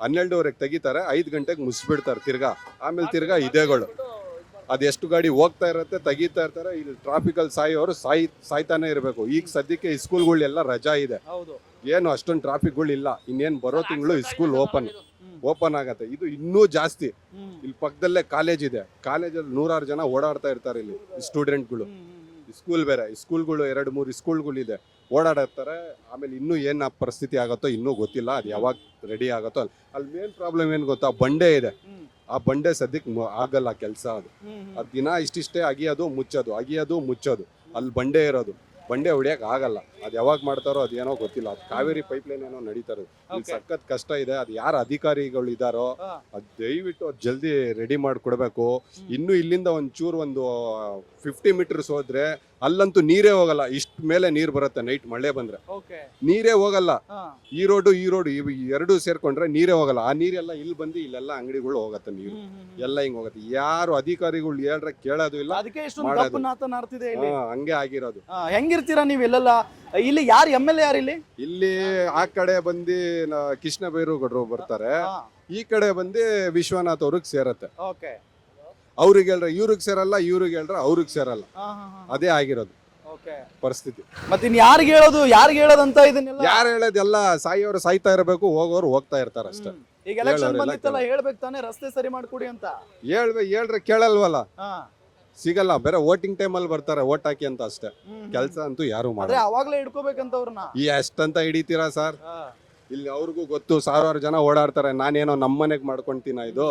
12ವರೆಗೆ ತೆಗಿತಾರೆ, 5 ಗಂಟೆಗೆ ಮುಗಿಸ್ಬಿಡ್ತಾರೆ ತಿರ್ಗಾ. ಆಮೇಲೆ ತಿರ್ಗಾ ಇದೇಗಳು ಅದೆಷ್ಟು ಗಾಡಿ ಹೋಗ್ತಾ ಇರುತ್ತೆ, ತೆಗಿತಾ ಇರ್ತಾರೆ. ಇಲ್ಲಿ ಟ್ರಾಫಿಕಲ್ಲಿ ಸಾಯೋರು ಸಾಯ್ತಾನೆ ಇರಬೇಕು. ಈಗ ಸದ್ಯಕ್ಕೆ ಈ ಸ್ಕೂಲ್ಗಳೆಲ್ಲ ರಜಾ ಇದೆ, ಏನು ಅಷ್ಟೊಂದು ಟ್ರಾಫಿಕ್ಗಳು ಇಲ್ಲ. ಇನ್ನೇನು ಬರೋ ತಿಂಗಳು ಈ ಸ್ಕೂಲ್ ಓಪನ್ ಆಗತ್ತೆ. ಇದು ಇನ್ನೂ ಜಾಸ್ತಿ. ಇಲ್ಲಿ ಪಕ್ಕದಲ್ಲೇ ಕಾಲೇಜ್ ಇದೆ, ಕಾಲೇಜಲ್ಲಿ 100 ಜನ ಓಡಾಡ್ತಾ ಇರ್ತಾರೆ ಇಲ್ಲಿ ಸ್ಟೂಡೆಂಟ್ಗಳು. ಸ್ಕೂಲ್ ಬೇರೆ, ಸ್ಕೂಲ್ಗಳು 2-3 ಸ್ಕೂಲ್ಗಳಿದೆ, ಓಡಾಡಿರ್ತಾರೆ. ಆಮೇಲೆ ಇನ್ನೂ ಏನು ಪರಿಸ್ಥಿತಿ ಆಗುತ್ತೋ ಇನ್ನೂ ಗೊತ್ತಿಲ್ಲ, ಅದು ಯಾವಾಗ ರೆಡಿ ಆಗುತ್ತೋ. ಅಲ್ಲಿ ಮೇನ್ ಪ್ರಾಬ್ಲಮ್ ಏನು ಗೊತ್ತಾ, ಬಂಡೆ ಇದೆ. ಆ ಬಂಡೆ ಸದ್ಯಕ್ಕೆ ಆಗಲ್ಲ ಕೆಲಸ. ಅದು ದಿನ ಇಷ್ಟಿಷ್ಟೇ ಅಗಿಯೋದು ಮುಚ್ಚೋದು. ಅಲ್ಲಿ ಬಂಡೆ ಇರೋದು, ಬಂಡೆ ಹೊಡಿಯಕ್ಕೆ ಆಗಲ್ಲ. ಅದು ಯಾವಾಗ ಮಾಡ್ತಾರೋ ಅದೇನೋ ಗೊತ್ತಿಲ್ಲ. ಅದು ಕಾವೇರಿ ಪೈಪ್ಲೈನ್ ಏನೋ ನಡೀತಾರೆ. ಇಲ್ಲಿ ಸಖತ್ ಕಷ್ಟ ಇದೆ. ಅದು ಯಾರು ಅಧಿಕಾರಿಗಳು ಇದಾರೋ ಅದು ದಯವಿಟ್ಟು ಜಲ್ದಿ ರೆಡಿ ಮಾಡಿಕೊಡ್ಬೇಕು. ಇನ್ನು ಇಲ್ಲಿಂದ ಒಂದು 50 ಮೀಟರ್ಸ್ ಹೋದ್ರೆ ಅಲ್ಲಂತೂ ನೀರೇ ಹೋಗಲ್ಲ. ಇಷ್ಟ ಮೇಲೆ ನೀರು ಬರುತ್ತೆ. ನೈಟ್ ಮಳೆ ಬಂದ್ರೆ ನೀರೇ ಹೋಗಲ್ಲ. ಈ ರೋಡು ಎರಡು ಸೇರ್ಕೊಂಡ್ರೆ ನೀರೇ ಹೋಗಲ್ಲ. ಆ ನೀರೆಲ್ಲ ಇಲ್ಲಿ ಬಂದು ಇಲ್ಲೆಲ್ಲ ಅಂಗಡಿಗಳು ಹೋಗತ್ತೆ, ನೀರು ಎಲ್ಲ ಹಿಂಗ್ ಹೋಗತ್ತೆ. ಯಾರು ಅಧಿಕಾರಿಗಳು ಹೇಳ್ರೆ ಕೇಳೋದು ಇಲ್ಲ, ಹಂಗೆ ಆಗಿರೋದು. ಹೆಂಗಿರ್ತೀರಾ ನೀವು ಇಲ್ಲೆಲ್ಲ? ಇಲ್ಲಿ ಯಾರು MLA ಯಾರು ಇಲ್ಲಿ? ಆ ಕಡೆ ಬಂದು ಕೃಷ್ಣ ಬೈರೇಗೌಡರು ಬರ್ತಾರೆ, ಈ ಕಡೆ ಬಂದು ವಿಶ್ವನಾಥ್ ಅವ್ರಿಗೆ ಸೇರತ್ತೆ. ಅವ್ರಿಗೆ ಹೇಳ್ರೆ ಇವ್ರಿಗೆ ಸೇರಲ್ಲ, ಇವ್ರಿಗೆ ಹೇಳ್ರೆ ಅವ್ರಿಗೆ ಸೇರಲ್ಲ. ಅದೇ ಆಗಿರೋದು ಪರಿಸ್ಥಿತಿ. ಮತ್ತೆ ಯಾರಿಗೆ ಹೇಳೋದಂತ ಇದನ್ನೆಲ್ಲ ಯಾರು ಹೇಳೋದೆಲ್ಲ ಸಾಯೋರು ಸಾಯ್ತಾ ಇರಬೇಕು, ಹೋಗೋರು ಹೋಗ್ತಾ ಇರ್ತಾರ ಅಷ್ಟೇ. ಈಗ ಎಲೆಕ್ಷನ್ ಬಂದಿತ್ತಲ್ಲ, ಹೇಳ್ಬೇಕು ತಾನೇ ರಸ್ತೆ ಸರಿ ಮಾಡ್ಕೊಡಿ ಅಂತ. ಹೇಳ್ರೆ ಕೇಳಲ್ವಲ್ಲ, ಸಿಗಲ್ಲ. ಬೇರೆ ವೋಟಿಂಗ್ ಟೈಮಲ್ಲಿ ಬರ್ತಾರೆ ವೋಟ್ ಹಾಕಿ ಅಂತ ಅಷ್ಟೇ. ಕೆಲಸ ಅಂತೂ ಯಾರು ಮಾಡ್ತಾರೆ. ಅವಾಗ್ಲೇ ಹಿಡ್ಕೋಬೇಕಂತ ಅವ್ರನ್ನ. ಎಷ್ಟಂತ ಹಿಡಿತೀರಾ ಸರ್? ಇಲ್ಲಿ ಅವ್ರಿಗೂ ಗೊತ್ತು, 1000 ಜನ ಓಡಾಡ್ತಾರೆ. ನಾನೇನೋ ನಮ್ಮನೆಗ್ ಮಾಡ್ಕೊಂತೀನ? ಇದು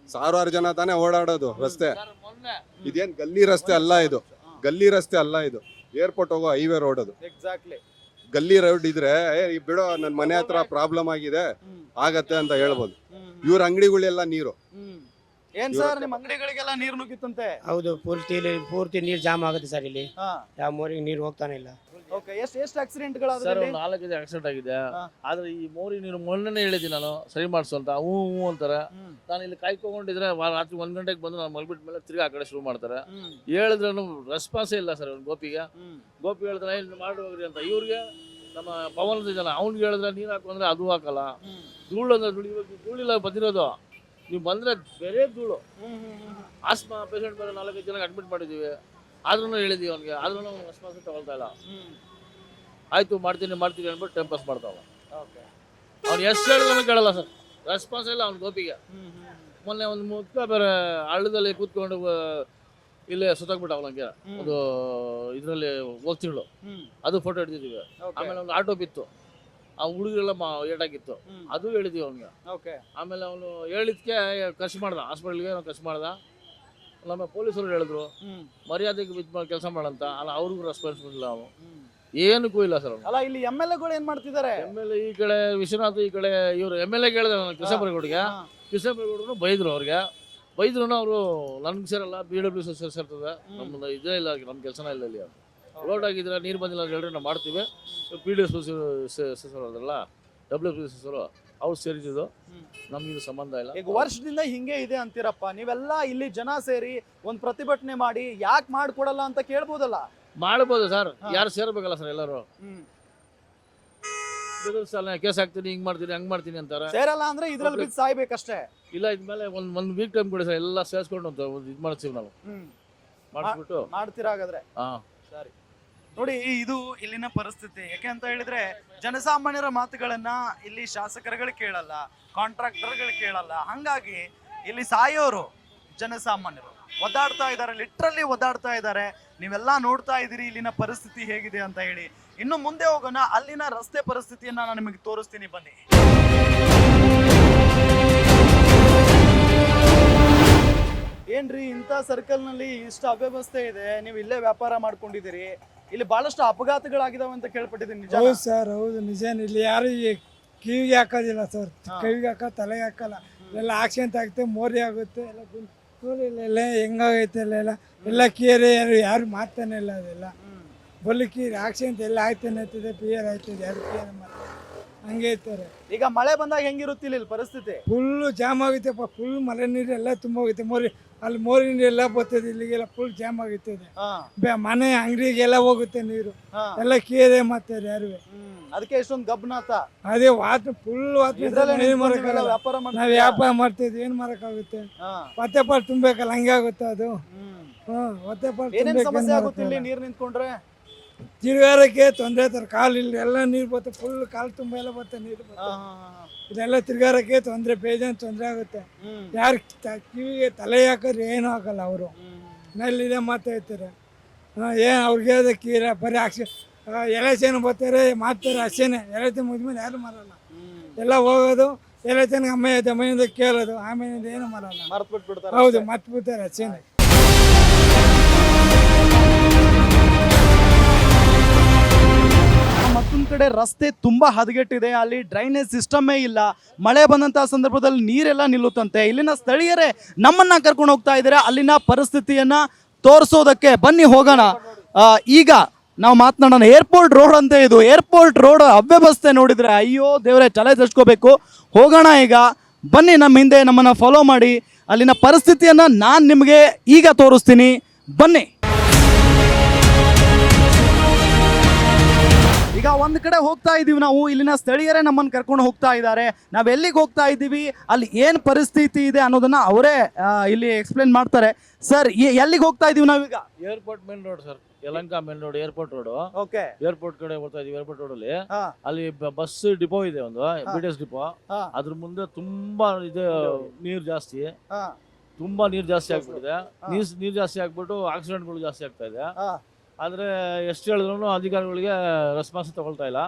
1000 ಜನ ತಾನೇ ಓಡಾಡೋದು ರಸ್ತೆ. ಇದೇನ್ ಗಲ್ಲಿ ರಸ್ತೆ ಅಲ್ಲ ಇದು. ಏರ್ಪೋರ್ಟ್ ಹೋಗೋ ಹೈವೇ ರೋಡ್ ಅದು. ಗಲ್ಲಿ ರೋಡ್ ಇದ್ರೆ ಬಿಡೋ, ನನ್ನ ಮನೆ ಹತ್ರ ಪ್ರಾಬ್ಲಮ್ ಆಗಿದೆ ಆಗತ್ತೆ ಅಂತ ಹೇಳ್ಬೋದು. ಇವ್ರ ಅಂಗಡಿಗಳೆಲ್ಲ ನೀರು. ಏನ್ ಸರ್, ನಿಮ್ ಅಂಗಡಿಗಳಿಗೆಲ್ಲ ನೀರು ನುಗ್ಗಿತ್ತಂತೆ? ಹೌದು, ಪೂರ್ತಿ ನೀರು ಜಾಮ್ ಆಗುತ್ತೆ ಸರ್. ಇಲ್ಲಿ ಯಾವ ಮೋರಿಗೆ ನೀರು ಹೋಗ್ತಾನೆ ಇಲ್ಲ. ಎಷ್ಟು ಆಕ್ಸಿಡೆಂಟ್ಗಳಾದ್ರೆ? ಸರ್ 4 ಆಕ್ಸಿಡೆಂಟ್ ಆಗಿದೆ. ಆದ್ರೆ ಈ ಮೋರಿ ನೀರು ಮೊನ್ನೆ ಹೇಳಿದ್ದೀನಿ ನಾನು, ಸರಿ ಮಾಡಿಸು ಅಂತ. ಹ್ಞೂ ಅಂತಾರೆ. ನಾನು ಇಲ್ಲಿ ಕಾಯ್ಕೊಂಡಿದ್ರೆ ರಾತ್ರಿ 1 ಗಂಟೆಗೆ ಬಂದು ನಾನು ಮಲ್ಬಿಟ್ಟ ಮೇಲೆ ತಿರ್ಗಿ ಆ ಕಡೆ ಶುರು ಮಾಡ್ತಾರೆ. ಹೇಳಿದ್ರೆ ರೆಸ್ಪಾನ್ಸೇ ಇಲ್ಲ ಸರ್. ಗೋಪಿ ಹೇಳ್ತಾರೆ ಮಾಡಿ ಹೋಗ್ರಿ ಅಂತ. ಇವ್ರಿಗೆ ನಮ್ಮ ಪವನ್ ಜನ ಅವ್ನಿಗೆ ಹೇಳಿದ್ರೆ ನೀರು ಹಾಕು ಅಂದ್ರೆ ಅದು ಹಾಕಲ್ಲ. ಧೂಳು ಅಂದ್ರೆ ಧೂಳಿಲ್ಲ ಬಂದಿರೋದು. ನೀವು ಬಂದ್ರೆ ಬೇರೆ ಧೂಳು. ಆಸ್ಮಾ ಪೇಷಂಟ್ ಬೇರೆ 4-5 ಜನ ಅಡ್ಮಿಟ್ ಮಾಡಿದ್ದೀವಿ. ಆದ್ರೂ ಹೇಳಿದೀವಿ ಅವ್ನಿಗೆ, ಆದ್ರೂ ರೆಸ್ಪಾನ್ಸ್ ತಗೊಳ್ತಾ ಇಲ್ಲ. ಆಯ್ತು ಮಾಡ್ತೀನಿ ಅಂದ್ಬಿಟ್ಟು ಟೈಮ್ ಪಾಸ್ ಮಾಡ್ತಾವ. ಅವ್ನು ಎಷ್ಟು ಹೇಳಿದ್ರು ಕೇಳಲ್ಲ ಸರ್, ರೆಸ್ಪಾನ್ಸ್ ಇಲ್ಲ ಅವ್ನ ಗೋಪಿಗೆ. ಮೊನ್ನೆ ಒಂದು ಮುದ್ಕ ಬೇರೆ ಹಳ್ಳದಲ್ಲಿ ಕೂತ್ಕೊಂಡು ಇಲ್ಲೇ ಸುತ್ತಾಕ್ಬಿಟ್ಟು ಅವನಿಗೆ ಒಂದು ಇದರಲ್ಲಿ ಹೋಗ್ತಿಗಳು, ಅದು ಫೋಟೋ ಹಿಡಿದಿದ್ದೀವಿ. ಆಮೇಲೆ ಒಂದು ಆಟೋ ಬಿತ್ತು, ಆ ಹುಡುಗರೆಲ್ಲ ಏಟಾಗಿತ್ತು, ಅದು ಹೇಳಿದೀವಿ ಅವ್ನಿಗೆ. ಆಮೇಲೆ ಅವನು ಹೇಳಿದ್ಕೆ ಖರ್ಚು ಮಾಡ್ದ, ಹಾಸ್ಪಿಟಲ್ಗೆ ಖರ್ಚು ಮಾಡ್ದ. ನಮ್ಮ ಪೊಲೀಸರು ಹೇಳಿದ್ರು ಮರ್ಯಾದೆಗೆ ಬಿದ್ದು ಕೆಲಸ ಮಾಡಂತ, ಅಲ್ಲ ಅವ್ರಿಗೂ ರೆಸ್ಪಾನ್ಸಿಬಲ್ ಇಲ್ಲ. ಅವನು ಏನಕ್ಕೂ ಇಲ್ಲ ಸರ್. ಅಲ್ಲ ಇಲ್ಲಿ MLA ಏನ್ ಮಾಡ್ತಿದ್ದಾರೆ? MLA ಈ ಕಡೆ ವಿಶ್ವನಾಥ್, ಈ ಕಡೆ ಇವರು MLA ಹೇಳಿದ್ರೆ ಕೃಷ್ಣಪ್ಪಗೌಡಿಗೆ, ಕೃಷ್ಣಪ್ಪಗೌಡರು ಬೈದ್ರು ಅವ್ರಿಗೆ. ಬೈದ್ರು ಅವರು ನನ್ಗೆ ಸೇರಲ್ಲ, BWC ಸೇರ್ತದೆ, ನಮ್ಮದು ಇದೇ ಇಲ್ಲ, ನಮ್ಮ ಕೆಲಸನ ಇಲ್ಲ ಇಲ್ಲಿ. ರೋಡ್ ಆಗಿದ್ರೆ ನೀರು ಬಂದಿಲ್ಲ ಅಂತ ಹೇಳಿದ್ರೆ ನಾವು ಮಾಡ್ತೀವಿ. PDS ಅದ್ರಲ್ಲ WPC ಅವ್ರು ಸೇರಿದ್ದು, ನಮ್ಗಿದು ಸಂಬಂಧ ಇಲ್ಲ. ಈಗ ವರ್ಷದಿಂದ ಹಿಂಗೆ ಇದೆ ಅಂತೀರಪ್ಪ, ನೀವೆಲ್ಲ ಇಲ್ಲಿ ಜನ ಸೇರಿ ಒಂದ್ ಪ್ರತಿಭಟನೆ ಮಾಡಿ ಯಾಕೆ ಮಾಡ್ಕೊಡಲ್ಲ ಅಂತ ಕೇಳ್ಬೋದಲ್ಲ? ಮಾಡ್ಬೋದು ಸರ್, ಯಾರು ಸೇರ್ಬೇಕಲ್ಲ ಸರ್ ಎಲ್ಲರೂ. ಕೇಸ್ ಹಾಕ್ತೀನಿ, ಹಿಂಗ್ ಮಾಡ್ತೀನಿ, ಹಂಗ್ ಮಾಡ್ತೀನಿ ಅಂತಾರೆ. ಸೇರಲ್ಲ ಅಂದ್ರೆ ಇದ್ರಲ್ಲಿ ಬಿದ್ದು ಸಾಯ್ಬೇಕಷ್ಟೇ. ಇಲ್ಲ, ಇದ್ಮೇಲೆ ಒಂದ್ ವೀಕ್ ಟೈಮ್ ಕೊಡಿ ಸರ್, ಎಲ್ಲ ಸೇರ್ಸ್ಕೊಂಡು ಇದು ಮಾಡ್ತೀವಿ ನಾವು. ಮಾಡಿಸ್ಬಿಟ್ಟು ಮಾಡ್ತೀರಾ ಹಾಗಾದ್ರೆ? ಸರಿ. ನೋಡಿ, ಇದು ಇಲ್ಲಿನ ಪರಿಸ್ಥಿತಿ. ಯಾಕೆ ಅಂತ ಹೇಳಿದ್ರೆ ಜನಸಾಮಾನ್ಯರ ಮಾತುಗಳನ್ನ ಇಲ್ಲಿ ಶಾಸಕರುಗಳು ಕೇಳಲ್ಲ, ಕಾಂಟ್ರಾಕ್ಟರ್ಗಳು ಕೇಳಲ್ಲ. ಹಂಗಾಗಿ ಇಲ್ಲಿ ಸಾಯೋರು ಜನಸಾಮಾನ್ಯರು ಒದ್ದಾಡ್ತಾ ಇದ್ದಾರೆ, ಲಿಟ್ರಲಿ ಒದ್ದಾಡ್ತಾ ಇದ್ದಾರೆ. ನೀವೆಲ್ಲ ನೋಡ್ತಾ ಇದ್ದೀರಿ ಇಲ್ಲಿನ ಪರಿಸ್ಥಿತಿ ಹೇಗಿದೆ ಅಂತ ಹೇಳಿ. ಇನ್ನು ಮುಂದೆ ಹೋಗೋಣ, ಅಲ್ಲಿನ ರಸ್ತೆ ಪರಿಸ್ಥಿತಿಯನ್ನ ನಾನು ನಿಮಗೆ ತೋರಿಸ್ತೀನಿ, ಬನ್ನಿ. ಏನ್ರಿ ಇಂಥ ಸರ್ಕಲ್ ನಲ್ಲಿ ಇಷ್ಟು ಅವ್ಯವಸ್ಥೆ ಇದೆ, ನೀವು ಇಲ್ಲೇ ವ್ಯಾಪಾರ ಮಾಡ್ಕೊಂಡಿದ್ದೀರಿ, ಇಲ್ಲಿ ಬಹಳಷ್ಟು ಅಪಘಾತಗಳಾಗಿದಾವೆ ಅಂತ ಕೇಳ್ಪಟ್ಟಿದ್ದೀನಿ, ನಿಜ? ಹೌದು ಸರ್, ಹೌದು ನಿಜಾನ. ಇಲ್ಲಿ ಯಾರು ಕಿವಿಗೆ ಹಾಕೋದಿಲ್ಲ ಸರ್, ಕಿವಿಗೆ ಹಾಕೋ ತಲೆಗೆ ಹಾಕಲ್ಲ. ಎಲ್ಲ ಆಕ್ಸಿಡೆಂಟ್ ಆಗುತ್ತೆ, ಮೋರಿ ಆಗುತ್ತೆ, ಎಲ್ಲ ಹೆಂಗಾಗೈತೆ ಎಲ್ಲ ಕೇರೆ ಯಾರು ಮಾಡ್ತಾನೆ ಇಲ್ಲ. ಅದೆಲ್ಲ ಬಲಿಕೀರಿ ಆಕ್ಸಿಡೆಂಟ್ ಎಲ್ಲ ಆಯ್ತಾನೆ ಇರ್ತದೆ, ಪಿಯರ್ ಆಯ್ತದೆ, ಯಾರು ಪಿಯರ್ ಮಾಡ್ತಾರೆ, ಹಂಗೆ ಇರ್ತಾರೆ. ಈಗ ಮಳೆ ಬಂದಾಗ ಹೆಂಗಿರುತ್ತಿಲ್ಲ ಇಲ್ಲಿ ಪರಿಸ್ಥಿತಿ? ಫುಲ್ಲು ಜಾಮ್ ಆಗುತ್ತೆಪ್ಪ, ಫುಲ್ ಮಳೆ ನೀರು ಎಲ್ಲ ತುಂಬ ಹೋಗುತ್ತೆ. ಅಲ್ಲಿ ಮೋರಿ ನೀರು ಎಲ್ಲ ಬರ್ತದೆ, ಇಲ್ಲಿಗೆಲ್ಲ ಫುಲ್ ಜಾಮ್ ಆಗುತ್ತದೆ. ಮನೆ ಅಂಗಡಿಗೆಲ್ಲ ಹೋಗುತ್ತೆ ನೀರು, ಎಲ್ಲ ಕೇರೆ ಮಾಡ್ತಾರೆ ಯಾರು. ಅದಕ್ಕೆ ಎಷ್ಟೊಂದು ಗಬ್ನಾಥ. ಅದೇ ವಾತ ಫುಲ್ ವ್ಯಾಪಾರ ನಾವು ವ್ಯಾಪಾರ ಮಾಡ್ತಿದ್ವಿ, ಏನ್ ಮಾಡಕ್ಕಾಗುತ್ತೆ? ಹೊತ್ತೆಪಾಲ್ ತುಂಬೇಕಲ್ಲ, ಹಂಗೆ ಆಗುತ್ತೆ ಅದು. ಏನೇನ್ ಸಮಸ್ಯೆ ಆಗುತ್ತೆ ಇಲ್ಲಿ ನೀರ್ ನಿಂತ್ಕೊಂಡ್ರೆ? ತಿರುಗಾರಕ್ಕೆ ತೊಂದರೆ ತರ, ಕಾಲು ಇಲ್ಲಿ ಎಲ್ಲ ನೀರು ಬರುತ್ತೆ, ಫುಲ್ ಕಾಲು ತುಂಬ ಎಲ್ಲ ಬರುತ್ತೆ ನೀರು. ಇದೆಲ್ಲ ತಿರುಗಾರಕ್ಕೆ ತೊಂದರೆ, ಬೇಜಾನ್ ತೊಂದರೆ ಆಗುತ್ತೆ. ಯಾರು ಕಿವಿಗೆ ತಲೆ ಹಾಕಿದ್ರೆ ಏನು ಹಾಕಲ್ಲ ಅವರು, ನಲ್ಲಿದೆ ಮಾತಾಡ್ತಾರೆ. ಏನು ಅವ್ರಿಗೆ ಕೀರ ಬರೀ ಎಲೆಚೇನು ಬರ್ತಾರೆ, ಮಾಡ್ತಾರೆ ಅಷ್ಟೇನೆ. ಎಲೆಚೆ ಮುಗಿದ್ಮೇಲೆ ಯಾರು ಮಾಡಲ್ಲ, ಎಲ್ಲ ಹೋಗೋದು ಎಲೆಚೇನಿಗೆ ಅಮ್ಮೆಯಿಂದ ಕೇಳೋದು, ಆಮೇಲಿಂದ ಏನು ಮಾಡಲ್ಲ, ಮರ್ತ್ಬಿಟ್ಬಿಡ್ತಾರೆ. ಹೌದು, ಮರ್ತ್ಬಿಡ್ತಾರೆ ಅಷ್ಟೇನೆ. ಮತ್ತೊಂದು ಕಡೆ ರಸ್ತೆ ತುಂಬಾ ಹದಗೆಟ್ಟಿದೆ, ಅಲ್ಲಿ ಡ್ರೈನೇಜ್ ಸಿಸ್ಟಮೇ ಇಲ್ಲ. ಮಳೆ ಬಂದಂತಹ ಸಂದರ್ಭದಲ್ಲಿ ನೀರೆಲ್ಲ ನಿಲ್ಲುತ್ತಂತೆ. ಇಲ್ಲಿನ ಸ್ಥಳೀಯರೇ ನಮ್ಮನ್ನ ಕರ್ಕೊಂಡು ಹೋಗ್ತಾ ಇದ್ದಾರೆ ಅಲ್ಲಿನ ಪರಿಸ್ಥಿತಿಯನ್ನ ತೋರಿಸೋದಕ್ಕೆ. ಬನ್ನಿ ಹೋಗೋಣ. ಈಗ ನಾವು ಮಾತನಾಡೋಣ. ಏರ್ಪೋರ್ಟ್ ರೋಡ್ ಅಂತ, ಇದು ಏರ್ಪೋರ್ಟ್ ರೋಡ್ ಅವ್ಯವಸ್ಥೆ ನೋಡಿದ್ರೆ ಅಯ್ಯೋ ದೇವರೇ, ತಲೆ ತಚ್ಕೋಬೇಕು. ಹೋಗೋಣ ಈಗ, ಬನ್ನಿ ನಮ್ಮ ಹಿಂದೆ ನಮ್ಮನ್ನ ಫಾಲೋ ಮಾಡಿ. ಅಲ್ಲಿನ ಪರಿಸ್ಥಿತಿಯನ್ನ ನಾನು ನಿಮಗೆ ಈಗ ತೋರಿಸ್ತೀನಿ, ಬನ್ನಿ. ಈಗ ಒಂದ್ ಕಡೆ ಹೋಗ್ತಾ ಇದೀವಿ ನಾವು, ಇಲ್ಲಿನ ಸ್ಥಳೀಯರೇ ನಮ್ಮನ್ನು ಕರ್ಕೊಂಡು ಹೋಗ್ತಾ ಇದ್ದಾರೆ. ನಾವ್ ಎಲ್ಲಿಗೆ ಹೋಗ್ತಾ ಇದ್ದೀವಿ, ಅಲ್ಲಿ ಏನ್ ಪರಿಸ್ಥಿತಿ ಇದೆ ಅನ್ನೋದನ್ನ ಅವರೇ ಇಲ್ಲಿ ಎಕ್ಸ್ಪ್ಲೇನ್ ಮಾಡ್ತಾರೆ. ಸರ್, ಎಲ್ಲಿಗೆ ಹೋಗ್ತಾ ಇದೀವಿ ನಾವೀಗ? Airport main road sir, Yelahanka main road, airport road. Okay, airport ಕಡೆ ಹೋಗ್ತಾ ಇದೀವಿ. ಏರ್ಪೋರ್ಟ್ ರೋಡ್ ಅಲ್ಲಿ ಬಸ್ ಡಿಪೋ ಇದೆ, ಒಂದು BTS ಡಿಪೋ. ಅದ್ರ ಮುಂದೆ ತುಂಬಾ ಇದೆ, ನೀರ್ ಜಾಸ್ತಿ, ತುಂಬಾ ನೀರ್ ಜಾಸ್ತಿ ಆಗ್ಬಿಟ್ಟಿದೆ. ನೀರ್ ಜಾಸ್ತಿ ಆಗ್ಬಿಟ್ಟು ಆಕ್ಸಿಡೆಂಟ್ಗಳು ಜಾಸ್ತಿ ಆಗ್ತಾ ಇದೆ. ಆದ್ರೆ ಎಷ್ಟು ಹೇಳಿದ್ರು ಅಧಿಕಾರಿಗಳಿಗೆ ರೆಸ್ಪಾನ್ಸ್ ತಗೊಳ್ತಾ ಇಲ್ಲ.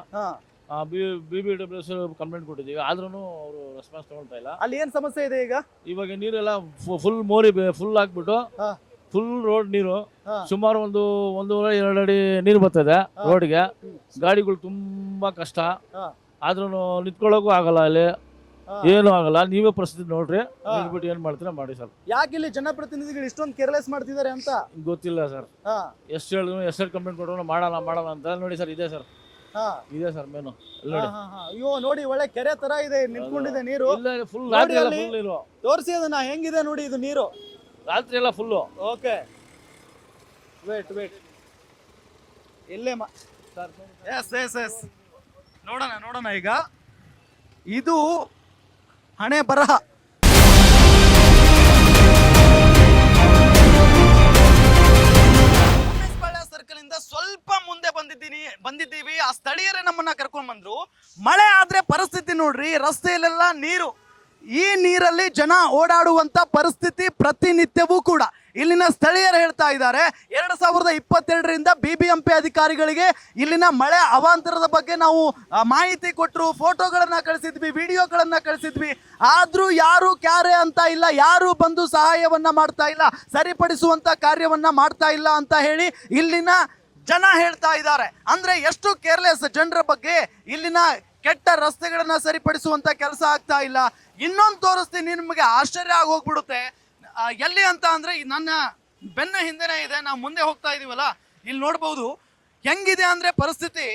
BBWS ಕಂಪ್ಲೇಂಟ್ ಕೊಟ್ಟಿದ್ದೀವಿ, ಆದ್ರೂ ಅವರು ರೆಸ್ಪಾನ್ಸ್ ತಗೊಳ್ತಾ ಇಲ್ಲ. ಅಲ್ಲಿ ಏನ್ ಸಮಸ್ಯೆ ಇದೆ ಈಗ? ಇವಾಗ ನೀರೆಲ್ಲ ಫುಲ್ ಮೋರಿ ಫುಲ್ ಹಾಕ್ಬಿಟ್ಟು ಫುಲ್ ರೋಡ್ ನೀರು, ಸುಮಾರು 1.5-2 ಅಡಿ ನೀರು ಬರ್ತದೆ ರೋಡ್ಗೆ. ಗಾಡಿಗಳು ತುಂಬಾ ಕಷ್ಟ, ಆದ್ರೂ ನಿಂತ್ಕೊಳ್ಳೋಕು ಆಗಲ್ಲ, ಅಲ್ಲಿ ಏನು ಆಗಲ್ಲ. ನೀವೇ ಪರಿಸ್ಥಿತಿ ನೋಡ್ರಿ, ನೋಡ್ಬಿಟ್ಟು ಏನ್ ಮಾಡ್ತೀರಾ ಮಾಡಿ ಸರ್. ಯಾಕೆ ಇಲ್ಲಿ ಜನಪ್ರತಿನಿಧಿಗಳು ಇಷ್ಟೊಂದು ಕೇರ್ಲೆಸ್ ಮಾಡ್ತಿದ್ದಾರೆ ಅಂತ ಗೊತ್ತಿಲ್ಲ ಸರ್. ಎಷ್ಟು ಹೇಳಿದ್ರು, ಎಷ್ಟು ಕಂಪ್ಲೇಂಟ್ ಕೊಟ್ಟರು ಮಾಡಲ್ಲ ಅಂತ. ನೋಡಿ ಸರ್, ಇದೆ ಸರ್, ಇದೆ ಸರ್ ಮೇನು ನೋಡಿ. ಅಯ್ಯೋ ನೋಡಿ, ಒಳ್ಳೆ ಕೆರೆ ತರ ಇದೆ, ನಿಂತ್ಕೊಂಡಿದೆ ನೀರು. ಫುಲ್ ರಾತ್ರಿ ಎಲ್ಲ ಫುಲ್ ನೀರು. ತೋರಿಸಿ ಅದನ್ನ, ಹೆಂಗಿದೆ ನೋಡಿ ಇದು ನೀರು, ರಾತ್ರಿ ಎಲ್ಲ ಫುಲ್ಲು. ಓಕೆ, ವೇಟ್ ಇಲ್ಲೇ ಎಸ್ ನೋಡೋಣ ಈಗ. ಇದು ಹಣೆ ಬರಹ. ಬಂದಿದ್ದೀವಿ. ಆ ಸ್ಥಳೀಯರೇ ನಮ್ಮನ್ನ ಕರ್ಕೊಂಡ್ ಬಂದ್ರು. ಮಳೆ ಆದ್ರೆ ಪರಿಸ್ಥಿತಿ ನೋಡ್ರಿ, ರಸ್ತೆಯಲ್ಲೆಲ್ಲ ನೀರು. ಈ ನೀರಲ್ಲಿ ಜನ ಓಡಾಡುವಂತ ಪರಿಸ್ಥಿತಿ ಪ್ರತಿನಿತ್ಯವೂ ಕೂಡ ಇಲ್ಲಿನ ಸ್ಥಳೀಯರು ಹೇಳ್ತಾ ಇದ್ದಾರೆ. 2022ರಿಂದ BBMP ಅಧಿಕಾರಿಗಳಿಗೆ ಇಲ್ಲಿನ ಮಳೆ ಅವಾಂತರದ ಬಗ್ಗೆ ನಾವು ಮಾಹಿತಿ ಕೊಟ್ಟರು, ಫೋಟೋಗಳನ್ನ ಕಳಿಸಿದ್ವಿ, ವಿಡಿಯೋಗಳನ್ನ ಕಳಿಸಿದ್ವಿ. ಆದ್ರೂ ಯಾರು ಕ್ಯಾರೆ ಅಂತ ಇಲ್ಲ, ಯಾರು ಬಂದು ಸಹಾಯವನ್ನ ಮಾಡ್ತಾ ಇಲ್ಲ, ಸರಿಪಡಿಸುವಂತ ಕಾರ್ಯವನ್ನ ಮಾಡ್ತಾ ಇಲ್ಲ ಅಂತ ಹೇಳಿ ಇಲ್ಲಿನ ಜನ ಹೇಳ್ತಾ ಇದ್ದಾರೆ. ಅಂದ್ರೆ ಎಷ್ಟು ಕೇರ್ಲೆಸ್ ಜನರ ಬಗ್ಗೆ. ಇಲ್ಲಿನ ಕೆಟ್ಟ ರಸ್ತೆಗಳನ್ನ ಸರಿಪಡಿಸುವಂತ ಕೆಲಸ ಆಗ್ತಾ ಇಲ್ಲ. ಇನ್ನೊಂದು ತೋರಿಸ್ತೀನಿ ನಿಮಗೆ, ಆಶ್ಚರ್ಯ ಆಗಿ ಹೋಗ್ಬಿಡುತ್ತೆ. ಎಲ್ಲಿ ಅಂತ ಅಂದ್ರೆ ನನ್ನ ಬೆನ್ನ ಹಿಂದೆನೇ ಇದೆ, ನಾವು ಮುಂದೆ ಹೋಗ್ತಾ ಇದೀವಲ್ಲ, ಇಲ್ಲಿ ನೋಡ್ಬೋದು ಹೆಂಗಿದೆ ಅಂದ್ರೆ ಪರಿಸ್ಥಿತಿ.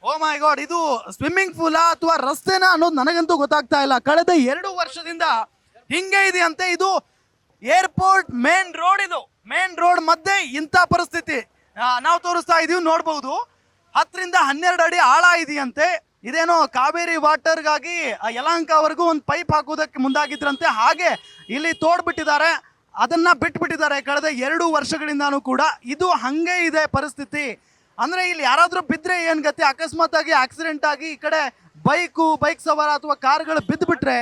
ಓ ಮೈ ಗಾಡ್, ಇದು ಸ್ವಿಮ್ಮಿಂಗ್ ಪೂಲಾ ಅಥವಾ ರಸ್ತೆನಾ ಅನ್ನೋದು ನನಗಂತೂ ಗೊತ್ತಾಗ್ತಾ ಇಲ್ಲ. ಕಳೆದ 2 ವರ್ಷದಿಂದ ಹಿಂಗೆ ಇದೆ ಅಂತೆ. ಇದು ಏರ್ಪೋರ್ಟ್ ಮೇನ್ ರೋಡ್, ಇದು ಮೇನ್ ರೋಡ್ ಮಧ್ಯೆ ಇಂಥ ಪರಿಸ್ಥಿತಿ ನಾವು ತೋರಿಸ್ತಾ ಇದೀವಿ. ನೋಡ್ಬೋದು 10 ರಿಂದ 12 ಅಡಿ ಆಳ ಇದೆಯಂತೆ. ಇದೇನೋ ಕಾವೇರಿ ವಾಟರ್ಗಾಗಿ ಯಲಹಂಕವರೆಗೂ ಒಂದು ಪೈಪ್ ಹಾಕೋದಕ್ಕೆ ಮುಂದಾಗಿದ್ರಂತೆ. ಹಾಗೆ ಇಲ್ಲಿ ತೋಡ್ಬಿಟ್ಟಿದ್ದಾರೆ, ಅದನ್ನ ಬಿಟ್ಬಿಟ್ಟಿದ್ದಾರೆ ಕಳೆದ 2 ವರ್ಷಗಳಿಂದಾನು ಕೂಡ. ಇದು ಹಂಗೆ ಇದೆ ಪರಿಸ್ಥಿತಿ. ಅಂದ್ರೆ ಇಲ್ಲಿ ಯಾರಾದ್ರೂ ಬಿದ್ರೆ ಏನ್ ಗತಿ? ಅಕಸ್ಮಾತ್ ಆಗಿ ಆಕ್ಸಿಡೆಂಟ್ ಆಗಿ ಈ ಕಡೆ ಬೈಕ್ ಸವಾರ ಅಥವಾ ಕಾರ್ಗಳು ಬಿದ್ದುಬಿಟ್ರೆ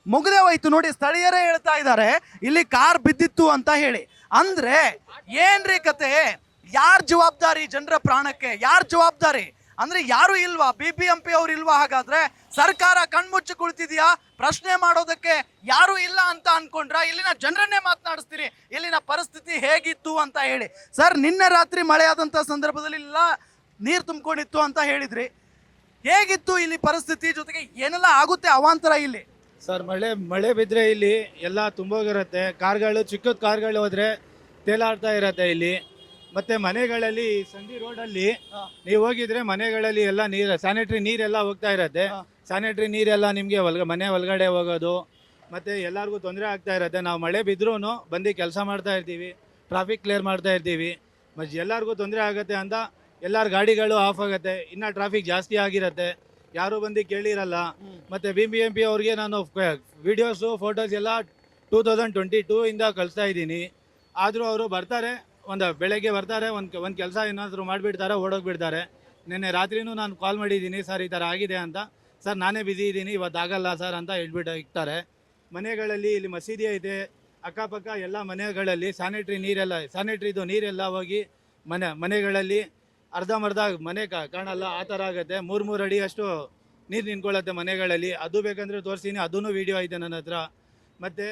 ಮುಗ್ದೇ ಹೋಯ್ತು. ನೋಡಿ, ಸ್ಥಳೀಯರೇ ಹೇಳ್ತಾ ಇದ್ದಾರೆ ಇಲ್ಲಿ ಕಾರ್ ಬಿದ್ದಿತ್ತು ಅಂತ ಹೇಳಿ. ಅಂದ್ರೆ ಏನ್ರಿ ಕತೆ? ಯಾರ್ ಜವಾಬ್ದಾರಿ? ಜನರ ಪ್ರಾಣಕ್ಕೆ ಯಾರ್ ಜವಾಬ್ದಾರಿ? ಅಂದ್ರೆ ಯಾರು ಇಲ್ವಾ? BBMP ಅವ್ರು ಇಲ್ವಾ? ಹಾಗಾದ್ರೆ ಸರ್ಕಾರ ಕಣ್ಮುಚ್ಚಿ ಕುಳಿತಿದ್ಯಾ? ಪ್ರಶ್ನೆ ಮಾಡೋದಕ್ಕೆ ಯಾರು ಇಲ್ಲ ಅಂತ ಅನ್ಕೊಂಡ್ರ? ಇಲ್ಲಿನ ಜನರನ್ನೇ ಮಾತನಾಡಿಸ್ತೀರಿ, ಇಲ್ಲಿನ ಪರಿಸ್ಥಿತಿ ಹೇಗಿತ್ತು ಅಂತ ಹೇಳಿ. ಸರ್, ನಿನ್ನೆ ರಾತ್ರಿ ಮಳೆ ಆದಂತ ಸಂದರ್ಭದಲ್ಲಿ ಇಲ್ಲ ನೀರು ತುಂಬಿಕೊಂಡಿತ್ತು ಅಂತ ಹೇಳಿದ್ರಿ. ಹೇಗಿತ್ತು ಇಲ್ಲಿ ಪರಿಸ್ಥಿತಿ? ಜೊತೆಗೆ ಏನೆಲ್ಲ ಆಗುತ್ತೆ ಅವಾಂತರ ಇಲ್ಲಿ? ಸರ್, ಮಳೆ ಬಿದ್ದರೆ ಇಲ್ಲಿ ಎಲ್ಲ ತುಂಬೋಗಿರುತ್ತೆ. ಕಾರ್ಗಳು, ಚಿಕ್ಕದ ಕಾರ್ಗಳು ಹೋದ್ರೆ ತೇಲಾಡ್ತಾ ಇರತ್ತೆ ಇಲ್ಲಿ. ಮತ್ತೆ ಮನೆಗಳಲ್ಲಿ ಸಂಧಿ ರೋಡಲ್ಲಿ ನೀವು ಹೋಗಿದ್ರೆ ಮನೆಗಳಲ್ಲಿ ಎಲ್ಲ ನೀರು, ಸ್ಯಾನಿಟರಿ ನೀರೆಲ್ಲ ಹೋಗ್ತಾ ಇರತ್ತೆ. ಸ್ಯಾನಿಟರಿ ನೀರೆಲ್ಲ ನಿಮಗೆ ಮನೆ ಒಳಗಡೆ ಹೋಗೋದು, ಮತ್ತೆ ಎಲ್ಲರಿಗೂ ತೊಂದರೆ ಆಗ್ತಾ ಇರತ್ತೆ. ನಾವು ಮಳೆ ಬಿದ್ರೂ ಬಂದು ಕೆಲಸ ಮಾಡ್ತಾ ಇರ್ತೀವಿ, ಟ್ರಾಫಿಕ್ ಕ್ಲಿಯರ್ ಮಾಡ್ತಾ ಇರ್ತೀವಿ. ಮತ್ತು ಎಲ್ಲರಿಗೂ ತೊಂದರೆ ಆಗುತ್ತೆ ಅಂತ ಎಲ್ಲರ ಗಾಡಿಗಳು ಆಫ್ ಆಗುತ್ತೆ. ಇನ್ನು ಟ್ರಾಫಿಕ್ ಜಾಸ್ತಿ ಆಗಿರತ್ತೆ, ಯಾರು ಬಂದು ಕೇಳಿರಲ್ಲ. ಮತ್ತು BBMP ಅವ್ರಿಗೆ ನಾನು ವಿಡಿಯೋಸು ಫೋಟೋಸ್ ಎಲ್ಲ 2022 ಇಂದ ಕಳಿಸ್ತಾ ಇದ್ದೀನಿ. ಆದರೂ ಅವರು ಬರ್ತಾರೆ, ಬೆಳಗ್ಗೆ ಬರ್ತಾರೆ, ಒಂದು ಕೆಲಸ ಏನಾದರೂ ಮಾಡಿಬಿಡ್ತಾರೆ, ಓಡೋಗ್ಬಿಡ್ತಾರೆ. ನಿನ್ನೆ ರಾತ್ರಿನೂ ನಾನು ಕಾಲ್ ಮಾಡಿದ್ದೀನಿ, ಸರ್ ಈ ಥರ ಆಗಿದೆ ಅಂತ. ಸರ್, ನಾನೇ ಬ್ಯುಸಿ ಇದ್ದೀನಿ, ಇವತ್ತು ಆಗಲ್ಲ ಸರ್ ಅಂತ ಹೇಳ್ಬಿಟ್ಟು ಇರ್ತಾರೆ. ಮನೆಗಳಲ್ಲಿ ಇಲ್ಲಿ ಮಸೀದಿ ಐತೆ, ಅಕ್ಕಪಕ್ಕ ಎಲ್ಲ ಮನೆಗಳಲ್ಲಿ ಸ್ಯಾನಿಟ್ರಿದು ನೀರೆಲ್ಲ ಹೋಗಿ ಮನೆಗಳಲ್ಲಿ ಅರ್ಧಂಬರ್ಧ ಮನೆ ಕಾಣಲ್ಲ, ಆ ಥರ ಆಗುತ್ತೆ. 3 ಅಡಿ ಅಷ್ಟು ನೀರು ನಿಂತ್ಕೊಳ್ಳುತ್ತೆ ಮನೆಗಳಲ್ಲಿ. ಅದು ಬೇಕಂದರೆ ತೋರಿಸ್ತೀನಿ, ಅದೂ ವಿಡಿಯೋ ಐತೆ ನನ್ನ ಹತ್ರ. ಮತ್ತು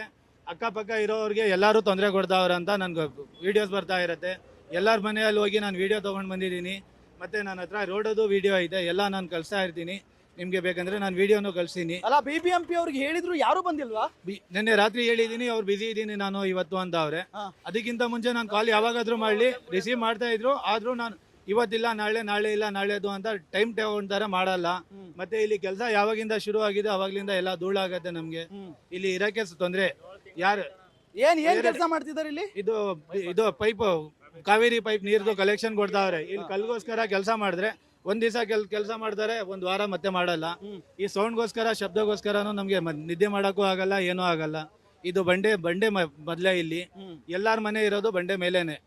ಅಕ್ಕಪಕ್ಕ ಇರೋರಿಗೆ ಎಲ್ಲರೂ ತೊಂದರೆ ಕೊಡ್ತಾವ್ರೆ ಅಂತ ನನಗೆ ವೀಡಿಯೋಸ್ ಬರ್ತಾ ಇರುತ್ತೆ. ಎಲ್ಲರ ಮನೆಯಲ್ಲಿ ಹೋಗಿ ನಾನು ವೀಡಿಯೋ ತೊಗೊಂಡು ಬಂದಿದ್ದೀನಿ. ಮತ್ತು ನನ್ನ ಹತ್ರ ರೋಡದು ವೀಡಿಯೋ ಇದೆ, ಎಲ್ಲ ನಾನು ಕಳಿಸ್ತಾ ಇರ್ತೀನಿ. ನಿಮಗೆ ಬೇಕಂದರೆ ನಾನು ವೀಡಿಯೋನು ಕಳಿಸ್ತೀನಿ. ಅಲ್ಲ, BBMP ಅವ್ರಿಗೆ ಹೇಳಿದ್ರು, ಯಾರು ಬಂದಿಲ್ವಾ? ನಿನ್ನೆ ರಾತ್ರಿ ಹೇಳಿದ್ದೀನಿ, ಅವ್ರು ಬ್ಯುಸಿ ಇದ್ದೀನಿ ನಾನು ಇವತ್ತು ಅಂತ ಅವ್ರೆ. ಅದಕ್ಕಿಂತ ಮುಂಚೆ ನಾನು ಕಾಲ್ ಯಾವಾಗಾದರೂ ಮಾಡಲಿ ರಿಸೀವ್ ಮಾಡ್ತಾ ಇದ್ರು. ಆದರೂ ನಾನು ಇವತ್ತಿಲ್ಲ ನಾಳೆ ಇಲ್ಲ ನಾಳೆದು ಅಂತ ಟೈಮ್ ತಗೊಂಡ್ತಾರೆ, ಮಾಡಲ್ಲ. ಮತ್ತೆ ಇಲ್ಲಿ ಕೆಲಸ ಯಾವಾಗಿಂದ ಶುರು ಆಗಿದೆ ಅವಾಗ್ಲಿಂದ ಎಲ್ಲ ಧೂಳಾಗತ್ತೆ ನಮಗೆ. ಇಲ್ಲಿ ಇರಕ್ಕೆ ತೊಂದರೆ. ಯಾರು ಏನ್ ಕೆಲಸ ಮಾಡ್ತಿದ್ದಾರೆ ಇಲ್ಲಿ? ಇದು ಪೈಪ್, ಕಾವೇರಿ ಪೈಪ್ ನೀರ್ದು ಕಲೆಕ್ಷನ್ ಕೊಡ್ತಾವ್ರೆ. ಇಲ್ಲಿ ಕಲ್ಗೋಸ್ಕರ ಕೆಲಸ ಮಾಡಿದ್ರೆ ಒಂದ್ ದಿವಸ ಕೆಲಸ ಮಾಡ್ತಾರೆ, 1 ವಾರ ಮತ್ತೆ ಮಾಡಲ್ಲ. ಈ ಸೌಂಡ್ಗೋಸ್ಕರ, ಶಬ್ದಗೋಸ್ಕರನೂ ನಮ್ಗೆ ನಿದ್ದೆ ಮಾಡಕ್ಕೂ ಆಗಲ್ಲ, ಏನೂ ಆಗಲ್ಲ. ಇದು ಬಂಡೆ ಮೊದ್ಲೇ ಇಲ್ಲಿ ಎಲ್ಲಾರ ಮನೆ ಇರೋದು ಬಂಡೆ ಮೇಲೇನೆ.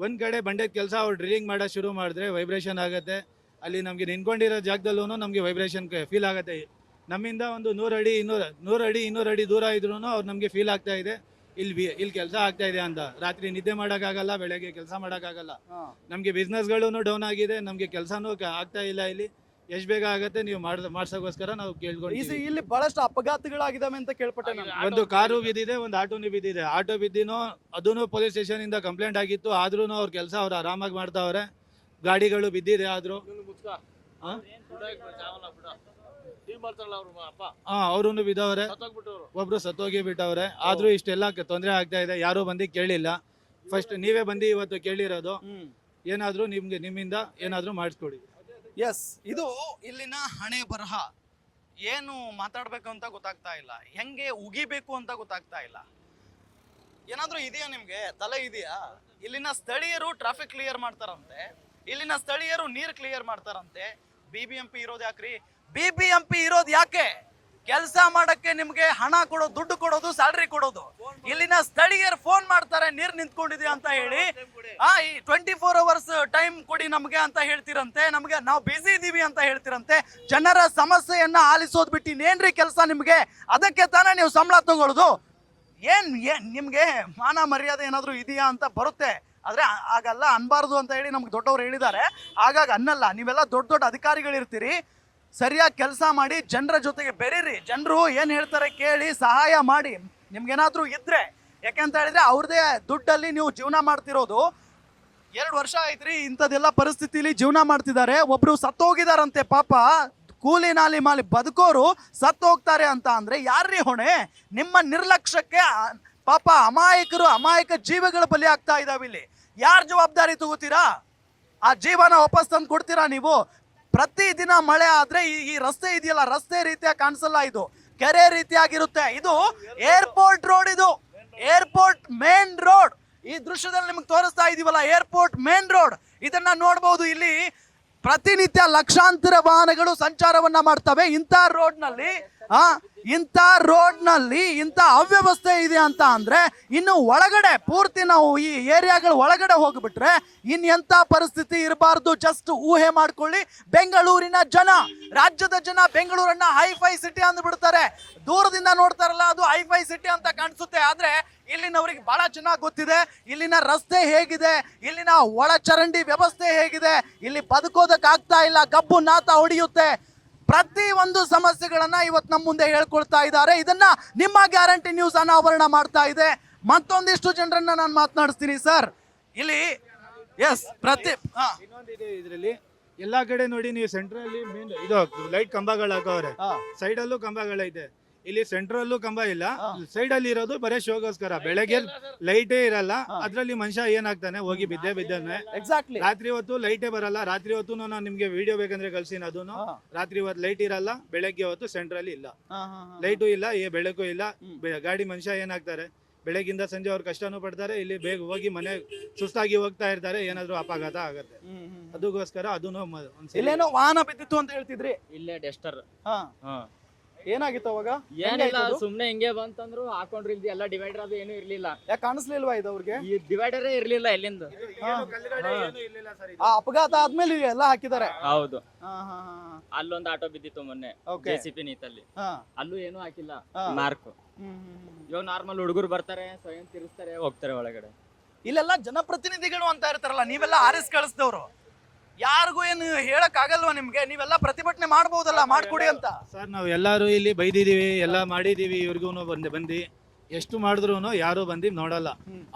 ಒಂದ್ ಕಡೆ ಬಂಡೆ ಕೆಲಸ ಅವ್ರು ಡ್ರಿಲ್ಲಿಂಗ್ ಮಾಡೋ ಶುರು ಮಾಡಿದ್ರೆ ವೈಬ್ರೇಷನ್ ಆಗತ್ತೆ. ಅಲ್ಲಿ ನಮ್ಗೆ ನಿಂತ್ಕೊಂಡಿರೋ ಜಾಗದಲ್ಲೂ ನಮ್ಗೆ ವೈಬ್ರೇಷನ್ ಫೀಲ್ ಆಗತ್ತೆ. ನಮ್ಮಿಂದ ಒಂದು 100 ಅಡಿ ದೂರ ಇದ್ರೂ ಅವ್ರು ನಮ್ಗೆ ಫೀಲ್ ಆಗ್ತಾ ಇದೆ ಇಲ್ಲಿ ಕೆಲಸ ಆಗ್ತಾ ಇದೆ ಅಂತ. ರಾತ್ರಿ ನಿದ್ದೆ ಮಾಡೋಕ್ಕಾಗಲ್ಲ, ಬೆಳಗ್ಗೆ ಕೆಲಸ ಮಾಡೋಕ್ಕಾಗಲ್ಲ. ನಮ್ಗೆ ಬಿಸ್ನೆಸ್ಗಳು ಡೌನ್ ಆಗಿದೆ, ನಮ್ಗೆ ಕೆಲಸನೂ ಆಗ್ತಾ ಇಲ್ಲ. ಇಲ್ಲಿ ಎಷ್ಟು ಬೇಗ ಆಗತ್ತೆ ನೀವು ಮಾಡ್ಸೋಕ್ಕೋಸ್ಕರ ನಾವು ಕೇಳ್ಕೊಂಡು. ಇಲ್ಲಿ ಬಹಳಷ್ಟು ಅಪಘಾತಗಳಾಗಿದ್ದಾವೆ ಅಂತ ಕೇಳ್ಪಟ್ಟೆ ನಾನು. ಒಂದು ಕಾರು ಬಿದ್ದಿದೆ, ಒಂದು ಆಟೋನು ಬಿದ್ದಿದೆ. ಆಟೋ ಬಿದ್ದಿನೋ ಅದೂ ಪೊಲೀಸ್ ಸ್ಟೇಷನ್ ಇಂದ ಕಂಪ್ಲೇಂಟ್ ಆಗಿತ್ತು. ಆದ್ರೂ ಅವ್ರ ಕೆಲಸ ಅವ್ರು ಆರಾಮಾಗಿ ಮಾಡ್ತಾವ್ರೆ. ಗಾಡಿಗಳು ಬಿದ್ದಿದೆ, ಆದ್ರೂ ಅವ್ರೂ ಬಿದ್ದವ್ರೆ, ಒಬ್ರು ಸತ್ತೋಗಿ ಬಿಟ್ಟವ್ರೆ. ಆದ್ರೂ ಇಷ್ಟೆಲ್ಲ ತೊಂದರೆ ಆಗ್ತಾ ಇದೆ, ಯಾರು ಬಂದು ಕೇಳಿಲ್ಲ. ಫಸ್ಟ್ ನೀವೇ ಬಂದು ಇವತ್ತು ಕೇಳಿರೋದು. ಏನಾದ್ರೂ ನಿಮ್ಮಿಂದ ಏನಾದ್ರೂ ಮಾಡಿಸ್ಕೊಡಿ. ಎಸ್, ಇದು ಇಲ್ಲಿನ ಹಣೆ ಬರಹ. ಏನು ಮಾತಾಡ್ಬೇಕು ಅಂತ ಗೊತ್ತಾಗ್ತಾ ಇಲ್ಲ, ಹೆಂಗೆ ಉಗಿಬೇಕು ಅಂತ ಗೊತ್ತಾಗ್ತಾ ಇಲ್ಲ. ಏನಾದ್ರೂ ಇದೆಯಾ ನಿಮ್ಗೆ? ತಲೆ ಇದೆಯಾ? ಇಲ್ಲಿನ ಸ್ಥಳೀಯರು ಟ್ರಾಫಿಕ್ ಕ್ಲಿಯರ್ ಮಾಡ್ತಾರಂತೆ, ಇಲ್ಲಿನ ಸ್ಥಳೀಯರು ನೀರು ಕ್ಲಿಯರ್ ಮಾಡ್ತಾರಂತೆ. BBMP ಇರೋದು ಯಾಕ್ರಿ? BBMP ಇರೋದು ಯಾಕೆ? ಕೆಲಸ ಮಾಡಕ್ಕೆ ನಿಮ್ಗೆ ಹಣ ಕೊಡೋದು, ದುಡ್ಡು ಕೊಡೋದು, ಸ್ಯಾಲ್ರಿ ಕೊಡೋದು. ಇಲ್ಲಿನ ಸ್ಥಳೀಯರು ಫೋನ್ ಮಾಡ್ತಾರೆ ನೀರ್ ನಿಂತ್ಕೊಂಡಿದೆ ಅಂತ ಹೇಳಿ, ಈ 24 hours ಟೈಮ್ ಕೊಡಿ ನಮ್ಗೆ ಅಂತ ಹೇಳ್ತಿರಂತೆ, ನಮ್ಗೆ ನಾವು ಬಿಸಿ ಇದೀವಿ ಅಂತ ಹೇಳ್ತಿರಂತೆ. ಜನರ ಸಮಸ್ಯೆಯನ್ನ ಆಲಿಸೋದ್ ಬಿಟ್ಟು ಇನ್ನೇನ್ರಿ ಕೆಲಸ ನಿಮ್ಗೆ? ಅದಕ್ಕೆ ತಾನೇ ನೀವು ಸಂಬಳ ತಗೊಳ್ಳೋದು. ಏನ್ ನಿಮ್ಗೆ ಮಾನ ಮರ್ಯಾದೆ ಏನಾದ್ರು ಇದೆಯಾ ಅಂತ ಬರುತ್ತೆ. ಆದ್ರೆ ಆಗಲ್ಲ, ಅನ್ಬಾರ್ದು ಅಂತ ಹೇಳಿ ನಮ್ಗೆ ದೊಡ್ಡವ್ರು ಹೇಳಿದ್ದಾರೆ. ಆಗಾಗ ಅನ್ನಲ್ಲ. ನೀವೆಲ್ಲ ದೊಡ್ಡ ದೊಡ್ಡ ಅಧಿಕಾರಿಗಳಿರ್ತೀರಿ, ಸರಿಯಾಗಿ ಕೆಲಸ ಮಾಡಿ, ಜನರ ಜೊತೆಗೆ ಬೆರೀರಿ. ಜನರು ಏನ್ ಹೇಳ್ತಾರೆ ಕೇಳಿ, ಸಹಾಯ ಮಾಡಿ. ನಿಮ್ಗೇನಾದ್ರೂ ಇದ್ರೆ, ಯಾಕೆಂತ ಹೇಳಿದ್ರೆ ಅವ್ರದೇ ದುಡ್ಡಲ್ಲಿ ನೀವು ಜೀವನ ಮಾಡ್ತಿರೋದು. 2 ವರ್ಷ ಆಯ್ತ್ರಿ ಇಂಥದ್ದೆಲ್ಲ ಪರಿಸ್ಥಿತಿಲಿ ಜೀವನ ಮಾಡ್ತಿದ್ದಾರೆ. ಒಬ್ರು ಸತ್ತೋಗಿದಾರಂತೆ ಪಾಪ, ಕೂಲಿ ನಾಲಿ ಮಾಲಿ ಬದುಕೋರು ಸತ್ತು ಹೋಗ್ತಾರೆ ಅಂತ ಅಂದ್ರೆ ಯಾರ್ರೀ ಹೊಣೆ? ನಿಮ್ಮ ನಿರ್ಲಕ್ಷ್ಯಕ್ಕೆ ಪಾಪ ಅಮಾಯಕ ಜೀವಗಳ ಬಲಿ ಆಗ್ತಾ ಇದಾವೆ. ಇಲ್ಲಿ ಯಾರ್ ಜವಾಬ್ದಾರಿ ತಗೋತೀರಾ? ಆ ಜೀವನ ವಾಪಸ್ ತಂದು ಕೊಡ್ತೀರಾ ನೀವು? ಪ್ರತಿದಿನ ಮಳೆ ಆದ್ರೆ ಈ ರಸ್ತೆ ಇದೆಯಲ್ಲ, ರಸ್ತೆ ರೀತಿಯಾಗಿ ಕಾಣಿಸಲ್ಲ, ಇದು ಕೆರೆ ರೀತಿಯಾಗಿರುತ್ತೆ. ಇದು ಏರ್ಪೋರ್ಟ್ ರೋಡ್, ಇದು ಏರ್ಪೋರ್ಟ್ ಮೇನ್ ರೋಡ್. ಈ ದೃಶ್ಯದಲ್ಲಿ ನಿಮ್ಗೆ ತೋರಿಸ್ತಾ ಇದೀವಲ್ಲ, ಏರ್ಪೋರ್ಟ್ ಮೇನ್ ರೋಡ್. ಇದನ್ನ ನೋಡ್ಬೋದು. ಇಲ್ಲಿ ಪ್ರತಿನಿತ್ಯ ಲಕ್ಷಾಂತರ ವಾಹನಗಳು ಸಂಚಾರವನ್ನ ಮಾಡ್ತವೆ. ಇಂಥ ರೋಡ್ನಲ್ಲಿ ಇಂಥ ಅವ್ಯವಸ್ಥೆ ಇದೆ ಅಂತ ಅಂದ್ರೆ ಇನ್ನು ಒಳಗಡೆ ಪೂರ್ತಿ ನಾವು ಈ ಏರಿಯಾಗಳ ಒಳಗಡೆ ಹೋಗ್ಬಿಟ್ರೆ ಎಂತ ಪರಿಸ್ಥಿತಿ ಇರಬಾರ್ದು. ಜಸ್ಟ್ ಊಹೆ ಮಾಡ್ಕೊಳ್ಳಿ. ಬೆಂಗಳೂರಿನ ಜನ, ರಾಜ್ಯದ ಜನ ಬೆಂಗಳೂರನ್ನ ಹೈಫೈ ಸಿಟಿ ಅಂದ್ಬಿಡ್ತಾರೆ. ದೂರದಿಂದ ನೋಡ್ತಾರಲ್ಲ, ಅದು ಹೈಫೈ ಸಿಟಿ ಅಂತ ಕಾಣಿಸುತ್ತೆ. ಆದ್ರೆ ಇಲ್ಲಿನವ್ರಿಗೆ ಬಹಳ ಚೆನ್ನಾಗಿ ಗೊತ್ತಿದೆ ಇಲ್ಲಿನ ರಸ್ತೆ ಹೇಗಿದೆ, ಇಲ್ಲಿನ ಒಳಚರಂಡಿ ವ್ಯವಸ್ಥೆ ಹೇಗಿದೆ. ಇಲ್ಲಿ ಬದುಕೋದಕ್ಕಾಗ್ತಾ ಇಲ್ಲ, ಗಬ್ಬು ನಾತ ಹೊಡೆಯುತ್ತೆ. ಪ್ರತಿ ಒಂದು ಸಮಸ್ಯೆಗಳನ್ನ ಇವತ್ತು ನಮ್ಮ ಮುಂದೆ ಹೇಳ್ಕೊಳ್ತಾ ಇದ್ದಾರೆ. ಇದನ್ನ ನಿಮ್ಮ ಗ್ಯಾರಂಟಿ ನ್ಯೂಸ್ ಅನಾವರಣ ಮಾಡ್ತಾ ಇದೆ. ಮತ್ತೊಂದಿಷ್ಟು ಜನರನ್ನ ನಾನು ಮಾತನಾಡಿಸ್ತೀನಿ ಸರ್. ಇಲ್ಲಿ ಇನ್ನೊಂದಿದೆ ಇದರಲ್ಲಿ. ಎಲ್ಲಾ ಕಡೆ ನೋಡಿ ನೀವು, ಸೆಂಟ್ರಲ್ಲಿ ಮೇನ್ ಇದು ಲೈಟ್ ಕಂಬಗಳು ಹಾಕವ್ರೆ, ಸೈಡ್ ಅಲ್ಲೂ ಕಂಬಗಳೈತೆ. ಇಲ್ಲಿ ಸೆಂಟ್ರಲ್ಲೂ ಕಂಬ ಇಲ್ಲ, ಸೈಡ್ ಅಲ್ಲಿ ಇರೋದು ಬರೇ ಶೋಗೋಸ್ಕರ. ಬೆಳಗ್ಗೆ ಲೈಟೇ ಇರಲ್ಲ, ಅದ್ರಲ್ಲಿ ಮನುಷ್ಯ ಏನಾಗ್ತಾನೆ, ಹೋಗಿ ಬಿದ್ದಾನೆ. ಎಕ್ಸಾಕ್ಟ್ಲಿ. ರಾತ್ರಿ ಹೊತ್ತು ಲೈಟೇ ಬರಲ್ಲ. ರಾತ್ರಿ ಹೊತ್ತು ನಾನು ನಿಮ್ಗೆ ವಿಡಿಯೋ ಬೇಕಂದ್ರೆ ಕಳ್ಸಿನ. ಅದನ್ನು ರಾತ್ರಿ ಹೊತ್ತು ಲೈಟ್ ಇರಲ್ಲ, ಬೆಳಗ್ಗೆ ಹೊತ್ತು ಸೆಂಟ್ರಲ್ಲಿ ಇಲ್ಲ, ಲೈಟು ಇಲ್ಲ, ಬೆಳಕು ಇಲ್ಲ. ಗಾಡಿ ಮನುಷ್ಯ ಏನಾಗ್ತಾರೆ, ಬೆಳಗಿಂದ ಸಂಜೆ ಅವ್ರು ಕಷ್ಟನೂ ಪಡ್ತಾರೆ. ಇಲ್ಲಿ ಬೇಗ ಹೋಗಿ ಮನೆ ಸುಸ್ತಾಗಿ ಹೋಗ್ತಾ ಇರ್ತಾರೆ, ಏನಾದ್ರು ಅಪಘಾತ ಆಗತ್ತೆ. ಅದಕ್ಕೋಸ್ಕರ ಅದನ್ನು ಇಲ್ಲೇನೋ ವಾಹನ ಬಿದ್ದಿತ್ತು ಅಂತ ಹೇಳ್ತಿದ್ರಿ. ಇಲ್ಲೇ ಡೆಸ್ಟರ್ ಏನಾಗಿತ್ತು ಅವಾಗ? ಏನಿಲ್ಲ, ಸುಮ್ನೆ ಹಿಂಗೆ ಬಂತಂದ್ರು ಹಾಕೊಂಡ್ರಿ. ಇಲ್ಲಿ ಎಲ್ಲ ಡಿವೈಡರ್ ಅದು ಏನು ಇರ್ಲಿಲ್ಲ. ಯಾಕೆ ಕಾಣಿಸ್ಲಿಲ್ವಾ ಇದು ಅವ್ರಿಗೆ? ಈ ಡಿವೈಡರೇ ಇರ್ಲಿಲ್ಲ ಎಲ್ಲಿಂದ. ಆ ಅಪಘಾತ ಆದ್ಮೇಲೆ ಎಲ್ಲ ಹಾಕಿದ್ದಾರೆ. ಹೌದು. ಅಲ್ಲೊಂದು ಆಟೋ ಬಿದ್ದಿತ್ತು ಮೊನ್ನೆ, JCP ನೀತಲ್ಲಿ. ಅಲ್ಲೂ ಏನು ಹಾಕಿಲ್ಲ ಮಾರ್ಕ್. ಇವಾಗ ನಾರ್ಮಲ್ ಹುಡುಗರು ಬರ್ತಾರೆ, ಸ್ವಯಂ ತಿರ್ಗಿಸ್ತಾರೆ, ಹೋಗ್ತಾರೆ ಒಳಗಡೆ. ಇಲ್ಲೆಲ್ಲ ಜನಪ್ರತಿನಿಧಿಗಳು ಅಂತ ಇರ್ತಾರಲ್ಲ, ನೀವೆಲ್ಲ ಆರಿಸ್ ಕಳಿಸಿದವ್ರು, ಯಾರಿಗೂ ಏನು ಹೇಳಕ್ ಆಗಲ್ವಾ ನಿಮ್ಗೆ? ನೀವೆಲ್ಲ ಪ್ರತಿಭಟನೆ ಮಾಡ್ಬೋದಲ್ಲ, ಮಾಡ್ಕೊಡಿ ಅಂತ. ಸರ್ ನಾವು ಎಲ್ಲಾರು ಇಲ್ಲಿ ಬೈದಿದೀವಿ, ಎಲ್ಲ ಮಾಡಿದೀವಿ. ಇವ್ರಿಗೂ ಬಂದು ಎಷ್ಟು ಮಾಡಿದ್ರು ಯಾರು ಬಂದು ನೋಡಲ್ಲ.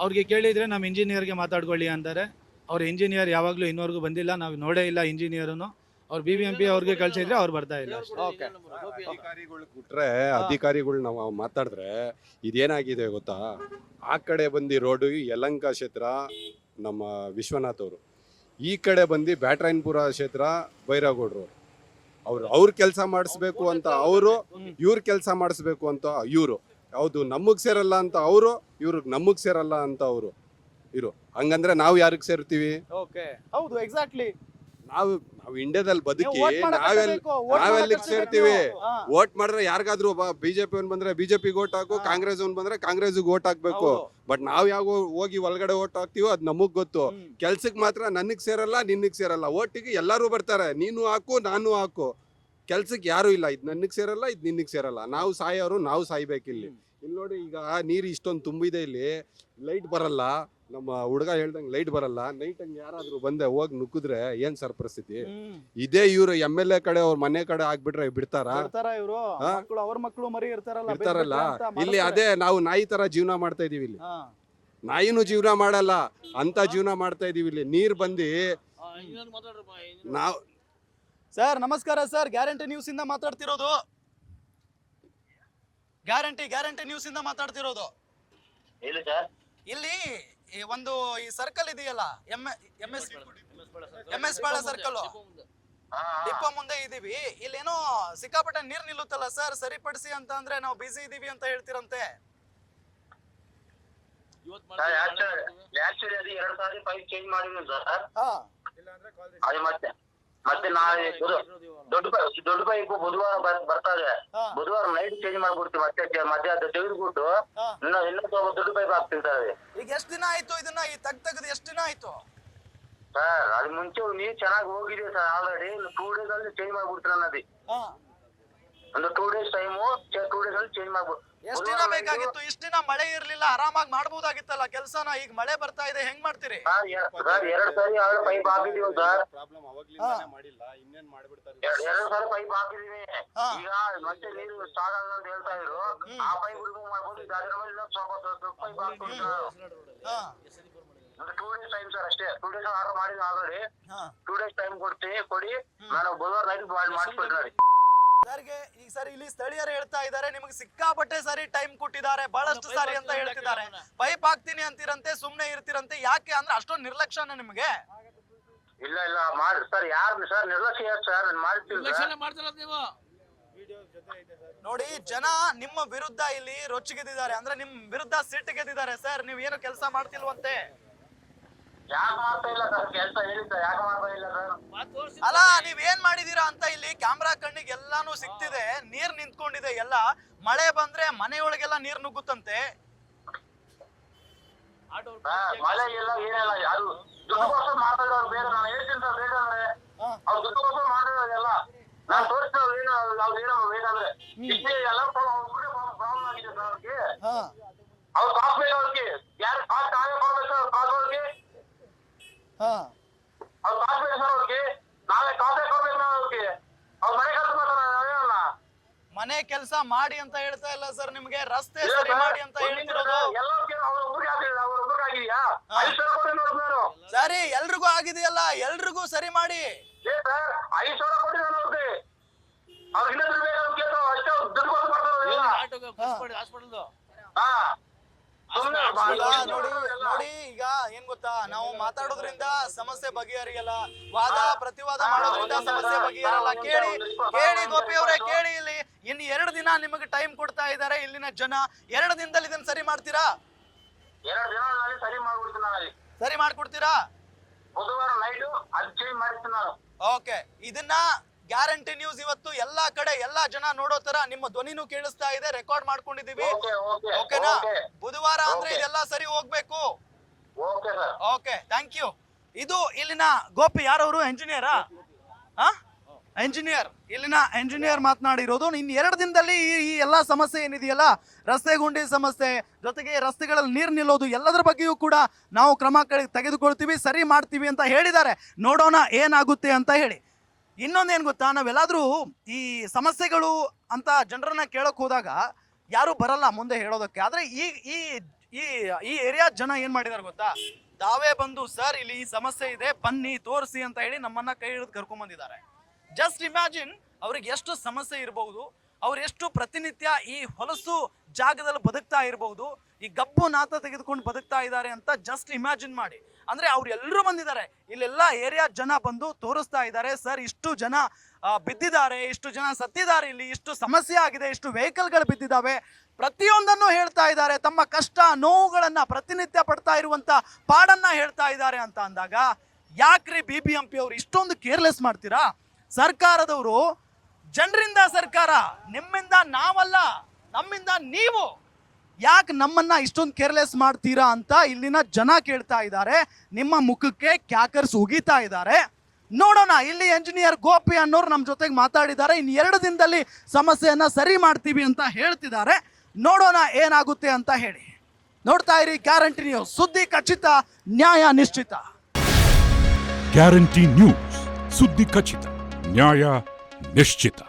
ಅವ್ರಿಗೆ ಕೇಳಿದ್ರೆ ನಮ್ಮ ಇಂಜಿನಿಯರ್ಗೆ ಮಾತಾಡ್ಕೊಳ್ಳಿ ಅಂತಾರೆ. ಅವ್ರ ಇಂಜಿನಿಯರ್ ಯಾವಾಗ್ಲೂ ಇನ್ನವರೆಗೂ ಬಂದಿಲ್ಲ, ನಾವು ನೋಡೇ ಇಲ್ಲ ಇಂಜಿನಿಯರ್ನು. ಅವ್ರು BBMP ಅವ್ರಿಗೆ ಕಳ್ಸಿದ್ರೆ ಅವ್ರು ಬರ್ತಾ ಇಲ್ಲ. ಅಧಿಕಾರಿಗಳು ಬಿಟ್ರೆ, ಅಧಿಕಾರಿಗಳು ನಾವು ಮಾತಾಡಿದ್ರೆ ಇದೇನಾಗಿದೆ ಗೊತ್ತಾ? ಆ ಕಡೆ ಬಂದು ರೋಡು ಯಲಹಂಕ ಕ್ಷೇತ್ರ ನಮ್ಮ ವಿಶ್ವನಾಥ್ ಅವರು, ಈ ಕಡೆ ಬಂದು ಬ್ಯಾಟ್ರಾಯನಪುರ ಕ್ಷೇತ್ರ ಬೈರಾಗೌಡರು. ಅವ್ರ ಕೆಲಸ ಮಾಡಿಸ್ಬೇಕು ಅಂತ ಅವರು, ಇವ್ರ ಕೆಲಸ ಮಾಡಿಸ್ಬೇಕು ಅಂತ ಇವರು. ಹೌದು, ನಮಗ್ ಸೇರಲ್ಲ ಅಂತ ಅವರು, ಇವ್ರಿಗೆ ನಮಗ್ ಸೇರಲ್ಲ ಅಂತ ಅವರು ಇರು. ಹಂಗಂದ್ರೆ ನಾವು ಯಾರಿಗೆ ಸೇರ್ತೀವಿ? ಹೌದು, ಎಕ್ಸಾಕ್ಟ್ಲಿ. ನಾವು ಇಂಡಿಯಾದಲ್ಲಿ ಬದುಕಿ ನಾವೆಲ್ಲಿಗೆ ಸೇರ್ತೀವಿ? ವೋಟ್ ಮಾಡಿದ್ರೆ ಯಾರಿಗಾದ್ರೂ BJP ಅವ್ನು ಬಂದ್ರೆ BJP ವೋಟ್ ಹಾಕು, ಕಾಂಗ್ರೆಸ್ ಅವ್ನು ಬಂದ್ರೆ ಕಾಂಗ್ರೆಸ್ ವೋಟ್ ಹಾಕ್ಬೇಕು. ಬಟ್ ನಾವ್ ಯಾವ ಹೋಗಿ ಒಳಗಡೆ ವೋಟ್ ಹಾಕ್ತಿವೋ ಅದ್ ನಮಗ್ ಗೊತ್ತು. ಕೆಲ್ಸಕ್ ಮಾತ್ರ ನನಗ್ ಸೇರಲ್ಲ, ನಿನಗ್ ಸೇರಲ್ಲ. ಓಟಿಗೆ ಎಲ್ಲಾರು ಬರ್ತಾರೆ, ನೀನು ಹಾಕು ನಾನು ಹಾಕು. ಕೆಲ್ಸಕ್ಕೆ ಯಾರು ಇಲ್ಲ, ಇದ್ ನನಗ್ ಸೇರಲ್ಲ, ಇದ್ ನಿನಗ್ ಸೇರಲ್ಲ. ನಾವು ಸಾಯೋರು, ನಾವು ಸಾಯ್ಬೇಕಿಲ್ಲಿ. ಇಲ್ಲಿ ನೋಡಿ, ಈಗ ನೀರು ಇಷ್ಟೊಂದು ತುಂಬಿದೆ, ಇಲ್ಲಿ ಲೈಟ್ ಬರಲ್ಲ. ನಮ್ಮ ಹುಡುಗ ಹೇಳ್ದಂಗೆ ಲೈಟ್ ಬರಲ್ಲ. ನೈಟ್ ಹಂಗೆ ಯಾರಾದ್ರೂ ಬಂದೆ ಹೋಗಿ ನುಗ್ಗಿದ್ರೆ ಏನ್ ಸರ್ ಪರಿಸ್ಥಿತಿ? ಇದೇ ಇವ್ರು MLA ಕಡೆ ಅವ್ರ ಮನೆ ಕಡೆ ಆಗ್ಬಿಟ್ರೆ ಬಿಡ್ತಾರ? ಅವ್ರ ಮಕ್ಕಳು ಮರಿ ಇರ್ತಾರಲ್ಲ. ಇಲ್ಲಿ ಅದೇ ನಾವು ನಾಯಿ ತರ ಜೀವನ ಮಾಡ್ತಾ ಇದೀವಿ. ಇಲ್ಲಿ ನಾಯಿನೂ ಜೀವನ ಮಾಡಲ್ಲ, ಅಂತ ಜೀವನ ಮಾಡ್ತಾ ಇದೀವಿ. ಇಲ್ಲಿ ನೀರ್ ಬಂದಿ ನಾವು. ಸರ್ ನಮಸ್ಕಾರ ಸರ್, ಗ್ಯಾರಂಟಿ ನ್ಯೂಸ್ ಇಂದ ಮಾತಾಡ್ತಿರೋದು. ಗ್ಯಾರಂಟಿ ನ್ಯೂಸ್ ಇಂದ ಮಾತಾಡ್ತಿರೋದು. ಇಲ್ಲಿ ಒಂದು ಈ ಸರ್ಕಲ್ ಇದೆಯಲ್ಲ, MS ಬಾಳ ಸರ್ಕಲ್, ಡಿಪೋ ಮುಂದೆ ಇದೀವಿ. ಇಲ್ಲೇನೋ ಸಿಕ್ಕಾಪಟ್ಟೆ ನೀರ್ ನಿಲ್ಲುತ್ತಲ್ಲ ಸರ್, ಸರಿಪಡಿಸಿ ಅಂತ ಅಂದ್ರೆ ನಾವು ಬಿಸಿ ಇದೀವಿ ಅಂತ ಹೇಳ್ತಿರಂತೆ. ಮತ್ತೆ ನಾಳೆ ದೊಡ್ಡ ಪೈಪ್ ಬುಧವಾರ ಬರ್ತಾ ಇದೆ. ಬುಧವಾರ ನೈಟ್ ಚೇಂಜ್ ಮಾಡ್ಬಿಡ್ತೀವಿ, ಮತ್ತೆ ಮಧ್ಯಾಹ್ನ ತೆಗೆದ್ಬಿಟ್ಟು ಇನ್ನೊಂದು ದೊಡ್ಡ ಪೈಪ್ ಹಾಕ್ತೀನಿ ಸರ್. ಈಗ ಎಷ್ಟು ದಿನ ಆಯ್ತು ಇದನ್ನ ಈ ತೆಗ್ದು ಎಷ್ಟು ದಿನ ಆಯ್ತು ಸರ್? ಅದ್ ಮುಂಚೆ ನೀರ್ ಚೆನ್ನಾಗಿ ಹೋಗಿದೆ ಸರ್, ಆಲ್ರೆಡಿ 2 days ಅಲ್ಲಿ ಚೇಂಜ್ ಮಾಡ್ಬಿಡ್ತೀನಿ ಅನ್ನೋದು. ಒಂದು 2 days ಟೈಮು 2 days ಅಲ್ಲಿ ಚೇಂಜ್ ಮಾಡ್ಬಿಟ್ಟು. ಎಷ್ಟು ದಿನ ಬೇಕಾಗಿತ್ತು? ಇಷ್ಟ ದಿನ ಮಳೆ ಇರ್ಲಿಲ್ಲ, ಆರಾಮಾಗಿ ಮಾಡ್ಬೋದಾಗಿತ್ತಲ್ಲ ಕೆಲ್ಸನ. ಈಗ ಮಳೆ ಬರ್ತಾ ಇದೆ, ಹೆಂಗ್ ಮಾಡ್ತೀರಿ? ಸರ್ 2 ಸಾರಿ ಪೈಪ್ ಹಾಕಿದೀವಿ ಸರ್. ಪ್ರಾಬ್ಲಮ್ ಅವಾಗ್ಲಿಂದಾನೇ ಮಾಡಿಲ್ಲ, ಇನ್ನೇನ್ ಮಾಡ್ಬಿಡ್ತಾರೆ. 2 ಸಾರಿ ಪೈಪ್ ಹಾಕಿದೀವಿ. ಈಗ ಮತ್ತೆ ನೀರು ಸ್ಟಾರ್ಟ್ ಆಗ ಅಂತ ಹೇಳ್ತಾ ಇದ್ರು. ಆ ಪೈಪ್ ರಿಮೂವ್ ಮಾಡ್ಬೋದು, ಅದ್ರ ಮೇಲೆ ಸ್ವಲ್ಪ ದೊಡ್ಡ ಪೈಪ್ ಹಾಕ್ಬಿಟ್ಟು ಒಂದು 2 days ಟೈಮ್ ಸರ್ ಅಷ್ಟೇ. 2 days ಆರ್ಡರ್ ಮಾಡಿದ್ವಿ ಆಲ್ರೆಡಿ. 2 days ಟೈಮ್ ಕೊಡಿ, ನಾನು ಬುಧವಾರ ನೈಟ್ ಮಾಡಿಸ್ಕೊಡ್ತೀನಿ. ಸರ್ಗೆ ಈಗ ಸರ್ ಇಲ್ಲಿ ಸ್ಥಳೀಯರು ಹೇಳ್ತಾ ಇದ್ದಾರೆ ನಿಮಗೆ ಸಿಕ್ಕಾಪಟ್ಟೆ ಸಾರಿ ಟೈಮ್ ಕೊಟ್ಟಿದ್ದಾರೆ, ಬಹಳಷ್ಟು ಸಾರಿ ಅಂತ ಹೇಳ್ತಿದ್ದಾರೆ. ಪೈಪ್ ಹಾಕ್ತೀನಿ ಅಂತಿರಂತೆ, ಸುಮ್ನೆ ಇರ್ತಿರಂತೆ. ಯಾಕೆ ಅಂದ್ರೆ ಅಷ್ಟೊಂದು ನಿರ್ಲಕ್ಷ್ಯನ ನಿಮಗೆ? ಇಲ್ಲ ಮಾಡಿ ಸರ್. ಯಾರು ಸರ್ ನಿರ್ಲಕ್ಷ್ಯ ಸರ್? ಮಾಡ್ತೀವಿ ನೋಡಿ, ಜನ ನಿಮ್ಮ ವಿರುದ್ಧ ಇಲ್ಲಿ ರೊಚ್ಚಿಗೆದ್ದಿದ್ದಾರೆ, ಅಂದ್ರೆ ನಿಮ್ ವಿರುದ್ಧ ಸಿಟ್ಟಿಗೆದ್ದಿದ್ದಾರೆ. ಸರ್ ನೀವ್ ಏನು ಕೆಲಸ ಮಾಡ್ತಿಲ್ವಂತೆ? ಯಾಕೆ ಮಾಡ್ತಾ ಇಲ್ಲ ಸರ್ ಕೆಲಸ? ಹೇಳಿ ಸರ್, ಯಾಕೆ ಮಾಡ್ತಾ ಇಲ್ಲ ಸರ್? ಅಲ್ಲ, ನೀವ್ ಏನ್ ಮಾಡಿದೀರಾ ಅಂತ ಇಲ್ಲಿ ಕ್ಯಾಮ್ರಾ ಕಣ್ಣಿಗೆ ಎಲ್ಲಾನು ಸಿಗ್ತಿದೆ. ನೀರ್ ನಿಂತ್ಕೊಂಡಿದೆ ಎಲ್ಲ. ಮಳೆ ಬಂದ್ರೆ ಮನೆಯೊಳಗೆಲ್ಲ ನೀರ್ ನುಗ್ಗುತ್ತಂತೆ. ಮಳೆ ಇಲ್ಲ ಏನಿಲ್ಲ, ಯಾರು ದುಡ್ಡುಗೋಸ್ಕರ ಮಾತಾಡೋರು ಬೇರೆ. ನಾನು ಹೇಳ್ತೀನಿ ಸರ್, ಬೇಕಂದ್ರೆ ಅವ್ರು ದುಡ್ಡುಗೋಸ್ಕರ ಮಾತಾಡೋದೆಲ್ಲ ನಾನು ತೋರಿಸ್ತೇವೆ. ಏನು ಅವ್ರೇನೋ ಬೇಕಂದ್ರೆ ಇಷ್ಟೇ ಎಲ್ಲ ಪ್ರಾಬ್ಲಮ್ ಆಗಿದೆ ಸರ್ ಅವ್ರಿಗೆ. ಅವ್ರು ಕಾಸು ಬೇಕು ಅವ್ರಿಗೆ. ಯಾರು ಕಾಸು ನಾವೇ ಕೊಡ್ಬೇಕು ಸರ್? ಕಾಸು ಅವ್ರಿಗೆ ಅವ್ರು ಕಾಸು ಬೇಕು ಸರ್ ಅವ್ರಿಗೆ. ನಾವೇ ಕಾಸೇ ಕೊಡ್ಬೇಕು ನಾವು ಅವ್ರಿಗೆ. ಅವ್ರ ಮನೆ ಕೆಲಸ ಮಾಡ್ತಾರೆ, ನಾವೇನಲ್ಲ. ಮನೆ ಕೆಲಸ ಮಾಡಿ ಅಂತ ಹೇಳ್ತಾ ಇಲ್ಲ ಸರ್, ನಿಮ್ಗೆ ರಸ್ತೆ ಸರಿ ಮಾಡಿ ಅಂತ ಹೇಳ್ತಿರೋದು. ಎಲ್ಲ ಅವ್ರೊಬ್ರಿಗೆ ಆಗಿಲ್ಲ, ಅವ್ರೊಬ್ರಿಗೆ ಆಗಿದೆಯಾ? 5 ಸಾವಿರ ಕೊಡಿ ನೋಡಿ ನಾನು. ಸರಿ, ಎಲ್ರಿಗೂ ಆಗಿದೆಯಲ್ಲ, ಎಲ್ರಿಗೂ ಸರಿ ಮಾಡಿ. ಸರ್ 5 ಸಾವಿರ ಕೊಡಿ ನಾನು ಅವ್ರಿಗೆ. ಅವ್ರು ಇನ್ನೊಂದು ಬೇಕು ಕೇಳ್ತಾ ಅಷ್ಟೇ ದುಡ್ಡು ಕೊಟ್ಟು ಮಾಡ್ತಾರೆ. ನೋಡಿ ಈಗ ಏನ್ ಗೊತ್ತಾ, ನಾವು ಮಾತಾಡೋದ್ರಿಂದ ಸಮಸ್ಯೆ ಬಗೆಹರಿಯಲ್ಲ, ವಾದ ಪ್ರತಿವಾದ ಮಾಡೋದ್ರಿಂದ ಸಮಸ್ಯೆ ಬಗೆಹರಲ್ಲ. ಕೇಳಿ ಗೋಪಿ ಅವರೇ, ಕೇಳಿ. ಇಲ್ಲಿ ಇನ್ನು 2 ದಿನ ನಿಮಗೆ ಟೈಮ್ ಕೊಡ್ತಾ ಇದ್ದಾರೆ ಇಲ್ಲಿನ ಜನ. 2 ದಿನದಲ್ಲಿ ಇದನ್ನ ಸರಿ ಮಾಡ್ತೀರಾ? 2 ದಿನ ಸರಿ ಮಾಡ್ಬಿಡ್ತೀನಿ ನಾನು. ಸರಿ ಮಾಡ್ಕೊಡ್ತೀರಾ? ಬುಧವಾರ ನೈಟ್ ಅದು ಚೇಂಜ್ ಮಾಡಿಸ್ತೀನಿ ನಾನು. ಓಕೆ, ಇದನ್ನ ಗ್ಯಾರಂಟಿ ನ್ಯೂಸ್ ಇವತ್ತು ಎಲ್ಲಾ ಕಡೆ ಎಲ್ಲಾ ಜನ ನೋಡೋ ತರ ನಿಮ್ಮ ಧ್ವನಿನೂ ಕೇಳಿಸ್ತಾ ಇದೆ, ರೆಕಾರ್ಡ್ ಮಾಡ್ಕೊಂಡಿದೀವಿ. ಓಕೆನಾ? ಬುಧವಾರ ಅಂದ್ರೆ ಇದೆಲ್ಲ ಸರಿ ಹೋಗ್ಬೇಕು. Okay, thank you. ಇದು ಇಲ್ಲಿನ ಗೋಪಿ, ಯಾರವರು? ಎಂಜಿನಿಯರಾ? ಎಂಜಿನಿಯರ್, ಇಲ್ಲಿನ ಎಂಜಿನಿಯರ್ ಮಾತನಾಡಿರೋದು. ಇನ್ನು 2 ದಿನದಲ್ಲಿ ಈ ಎಲ್ಲಾ ಸಮಸ್ಯೆ ಏನಿದೆಯಲ್ಲ, ರಸ್ತೆ ಗುಂಡಿ ಸಮಸ್ಯೆ ಜೊತೆಗೆ ರಸ್ತೆಗಳಲ್ಲಿ ನೀರು ನಿಲ್ಲೋದು, ಎಲ್ಲದರ ಬಗ್ಗೆಯೂ ಕೂಡ ನಾವು ಕ್ರಮ ತೆಗೆದುಕೊಳ್ತೀವಿ, ಸರಿ ಮಾಡ್ತೀವಿ ಅಂತ ಹೇಳಿದ್ದಾರೆ. ನೋಡೋಣ ಏನಾಗುತ್ತೆ ಅಂತ ಹೇಳಿ. ಇನ್ನೊಂದೇನು ಗೊತ್ತಾ, ನಾವೆಲ್ಲಾದ್ರೂ ಈ ಸಮಸ್ಯೆಗಳು ಅಂತ ಜನರನ್ನ ಕೇಳಕ್ ಹೋದಾಗ ಯಾರು ಬರಲ್ಲ ಮುಂದೆ ಹೇಳೋದಕ್ಕೆ. ಆದ್ರೆ ಈ ಏರಿಯಾ ಜನ ಏನ್ ಮಾಡಿದಾರೆ ಗೊತ್ತಾ, ತಾವೇ ಬಂದು ಸರ್ ಇಲ್ಲಿ ಈ ಸಮಸ್ಯೆ ಇದೆ ಬನ್ನಿ ತೋರಿಸಿ ಅಂತ ಹೇಳಿ ನಮ್ಮನ್ನ ಕೈ ಹಿಡಿದು ಕರ್ಕೊಂಡ್ ಬಂದಿದ್ದಾರೆ. ಜಸ್ಟ್ ಇಮ್ಯಾಜಿನ್ ಅವ್ರಿಗೆ ಎಷ್ಟು ಸಮಸ್ಯೆ ಇರಬಹುದು, ಅವ್ರು ಎಷ್ಟು ಪ್ರತಿನಿತ್ಯ ಈ ಹೊಲಸು ಜಾಗದಲ್ಲಿ ಬದುಕ್ತಾ ಇರಬಹುದು, ಈ ಗಬ್ಬು ನಾತ ತೆಗೆದುಕೊಂಡು ಬದುಕ್ತಾ ಇದ್ದಾರೆ ಅಂತ ಜಸ್ಟ್ ಇಮ್ಯಾಜಿನ್ ಮಾಡಿ. ಅಂದ್ರೆ ಅವ್ರು ಎಲ್ಲರೂ ಬಂದಿದ್ದಾರೆ, ಇಲ್ಲೆಲ್ಲ ಏರಿಯಾ ಜನ ಬಂದು ತೋರಿಸ್ತಾ ಇದ್ದಾರೆ. ಸರ್ ಇಷ್ಟು ಜನ ಬಿದ್ದಿದ್ದಾರೆ, ಇಷ್ಟು ಜನ ಸತ್ತಿದ್ದಾರೆ, ಇಲ್ಲಿ ಇಷ್ಟು ಸಮಸ್ಯೆ ಆಗಿದೆ, ಇಷ್ಟು ವೆಹಿಕಲ್ಗಳು ಬಿದ್ದಿದ್ದಾವೆ, ಪ್ರತಿಯೊಂದನ್ನು ಹೇಳ್ತಾ ಇದ್ದಾರೆ. ತಮ್ಮ ಕಷ್ಟ ನೋವುಗಳನ್ನ ಪ್ರತಿನಿತ್ಯ ಪಡ್ತಾ ಇರುವಂತ ಪಾಡನ್ನ ಹೇಳ್ತಾ ಇದ್ದಾರೆ ಅಂತ ಅಂದಾಗ ಯಾಕ್ರಿ BBMP ಅವ್ರು ಇಷ್ಟೊಂದು ಕೇರ್ಲೆಸ್ ಮಾಡ್ತೀರಾ? ಸರ್ಕಾರದವರು ಜನರಿಂದ ಸರ್ಕಾರ, ನಿಮ್ಮಿಂದ ನಾವಲ್ಲ, ನಮ್ಮಿಂದ ನೀವು, ಯಾಕೆ ನಮ್ಮನ್ನ ಇಷ್ಟೊಂದು ಕೇರ್ಲೆಸ್ ಮಾಡ್ತೀರಾ ಅಂತ ಇಲ್ಲಿನ ಜನ ಕೇಳ್ತಾ ಇದ್ದಾರೆ. ನಿಮ್ಮ ಮುಖಕ್ಕೆ ಕ್ಯಾಕರ್ಸ್ ಉಗಿತಾ ಇದ್ದಾರೆ. ನೋಡೋಣ, ಇಲ್ಲಿ ಎಂಜಿನಿಯರ್ ಗೋಪಿ ಅನ್ನೋರು ನಮ್ಮ ಜೊತೆಗೆ ಮಾತಾಡಿದ್ದಾರೆ. ಇನ್ನು 2 ದಿನದಲ್ಲಿ ಸಮಸ್ಯೆಯನ್ನ ಸರಿ ಮಾಡ್ತೀವಿ ಅಂತ ಹೇಳ್ತಿದ್ದಾರೆ. ನೋಡೋಣ ಏನಾಗುತ್ತೆ ಅಂತ ಹೇಳಿ. ನೋಡ್ತಾ ಇರಿ ಗ್ಯಾರಂಟಿ ನ್ಯೂಸ್, ಸುದ್ದಿ ಖಚಿತ, ನ್ಯಾಯ ನಿಶ್ಚಿತ. ಗ್ಯಾರಂಟಿ ನ್ಯೂಸ್, ಸುದ್ದಿ ಖಚಿತ, ನ್ಯಾಯ ನಿಶ್ಚಿತ.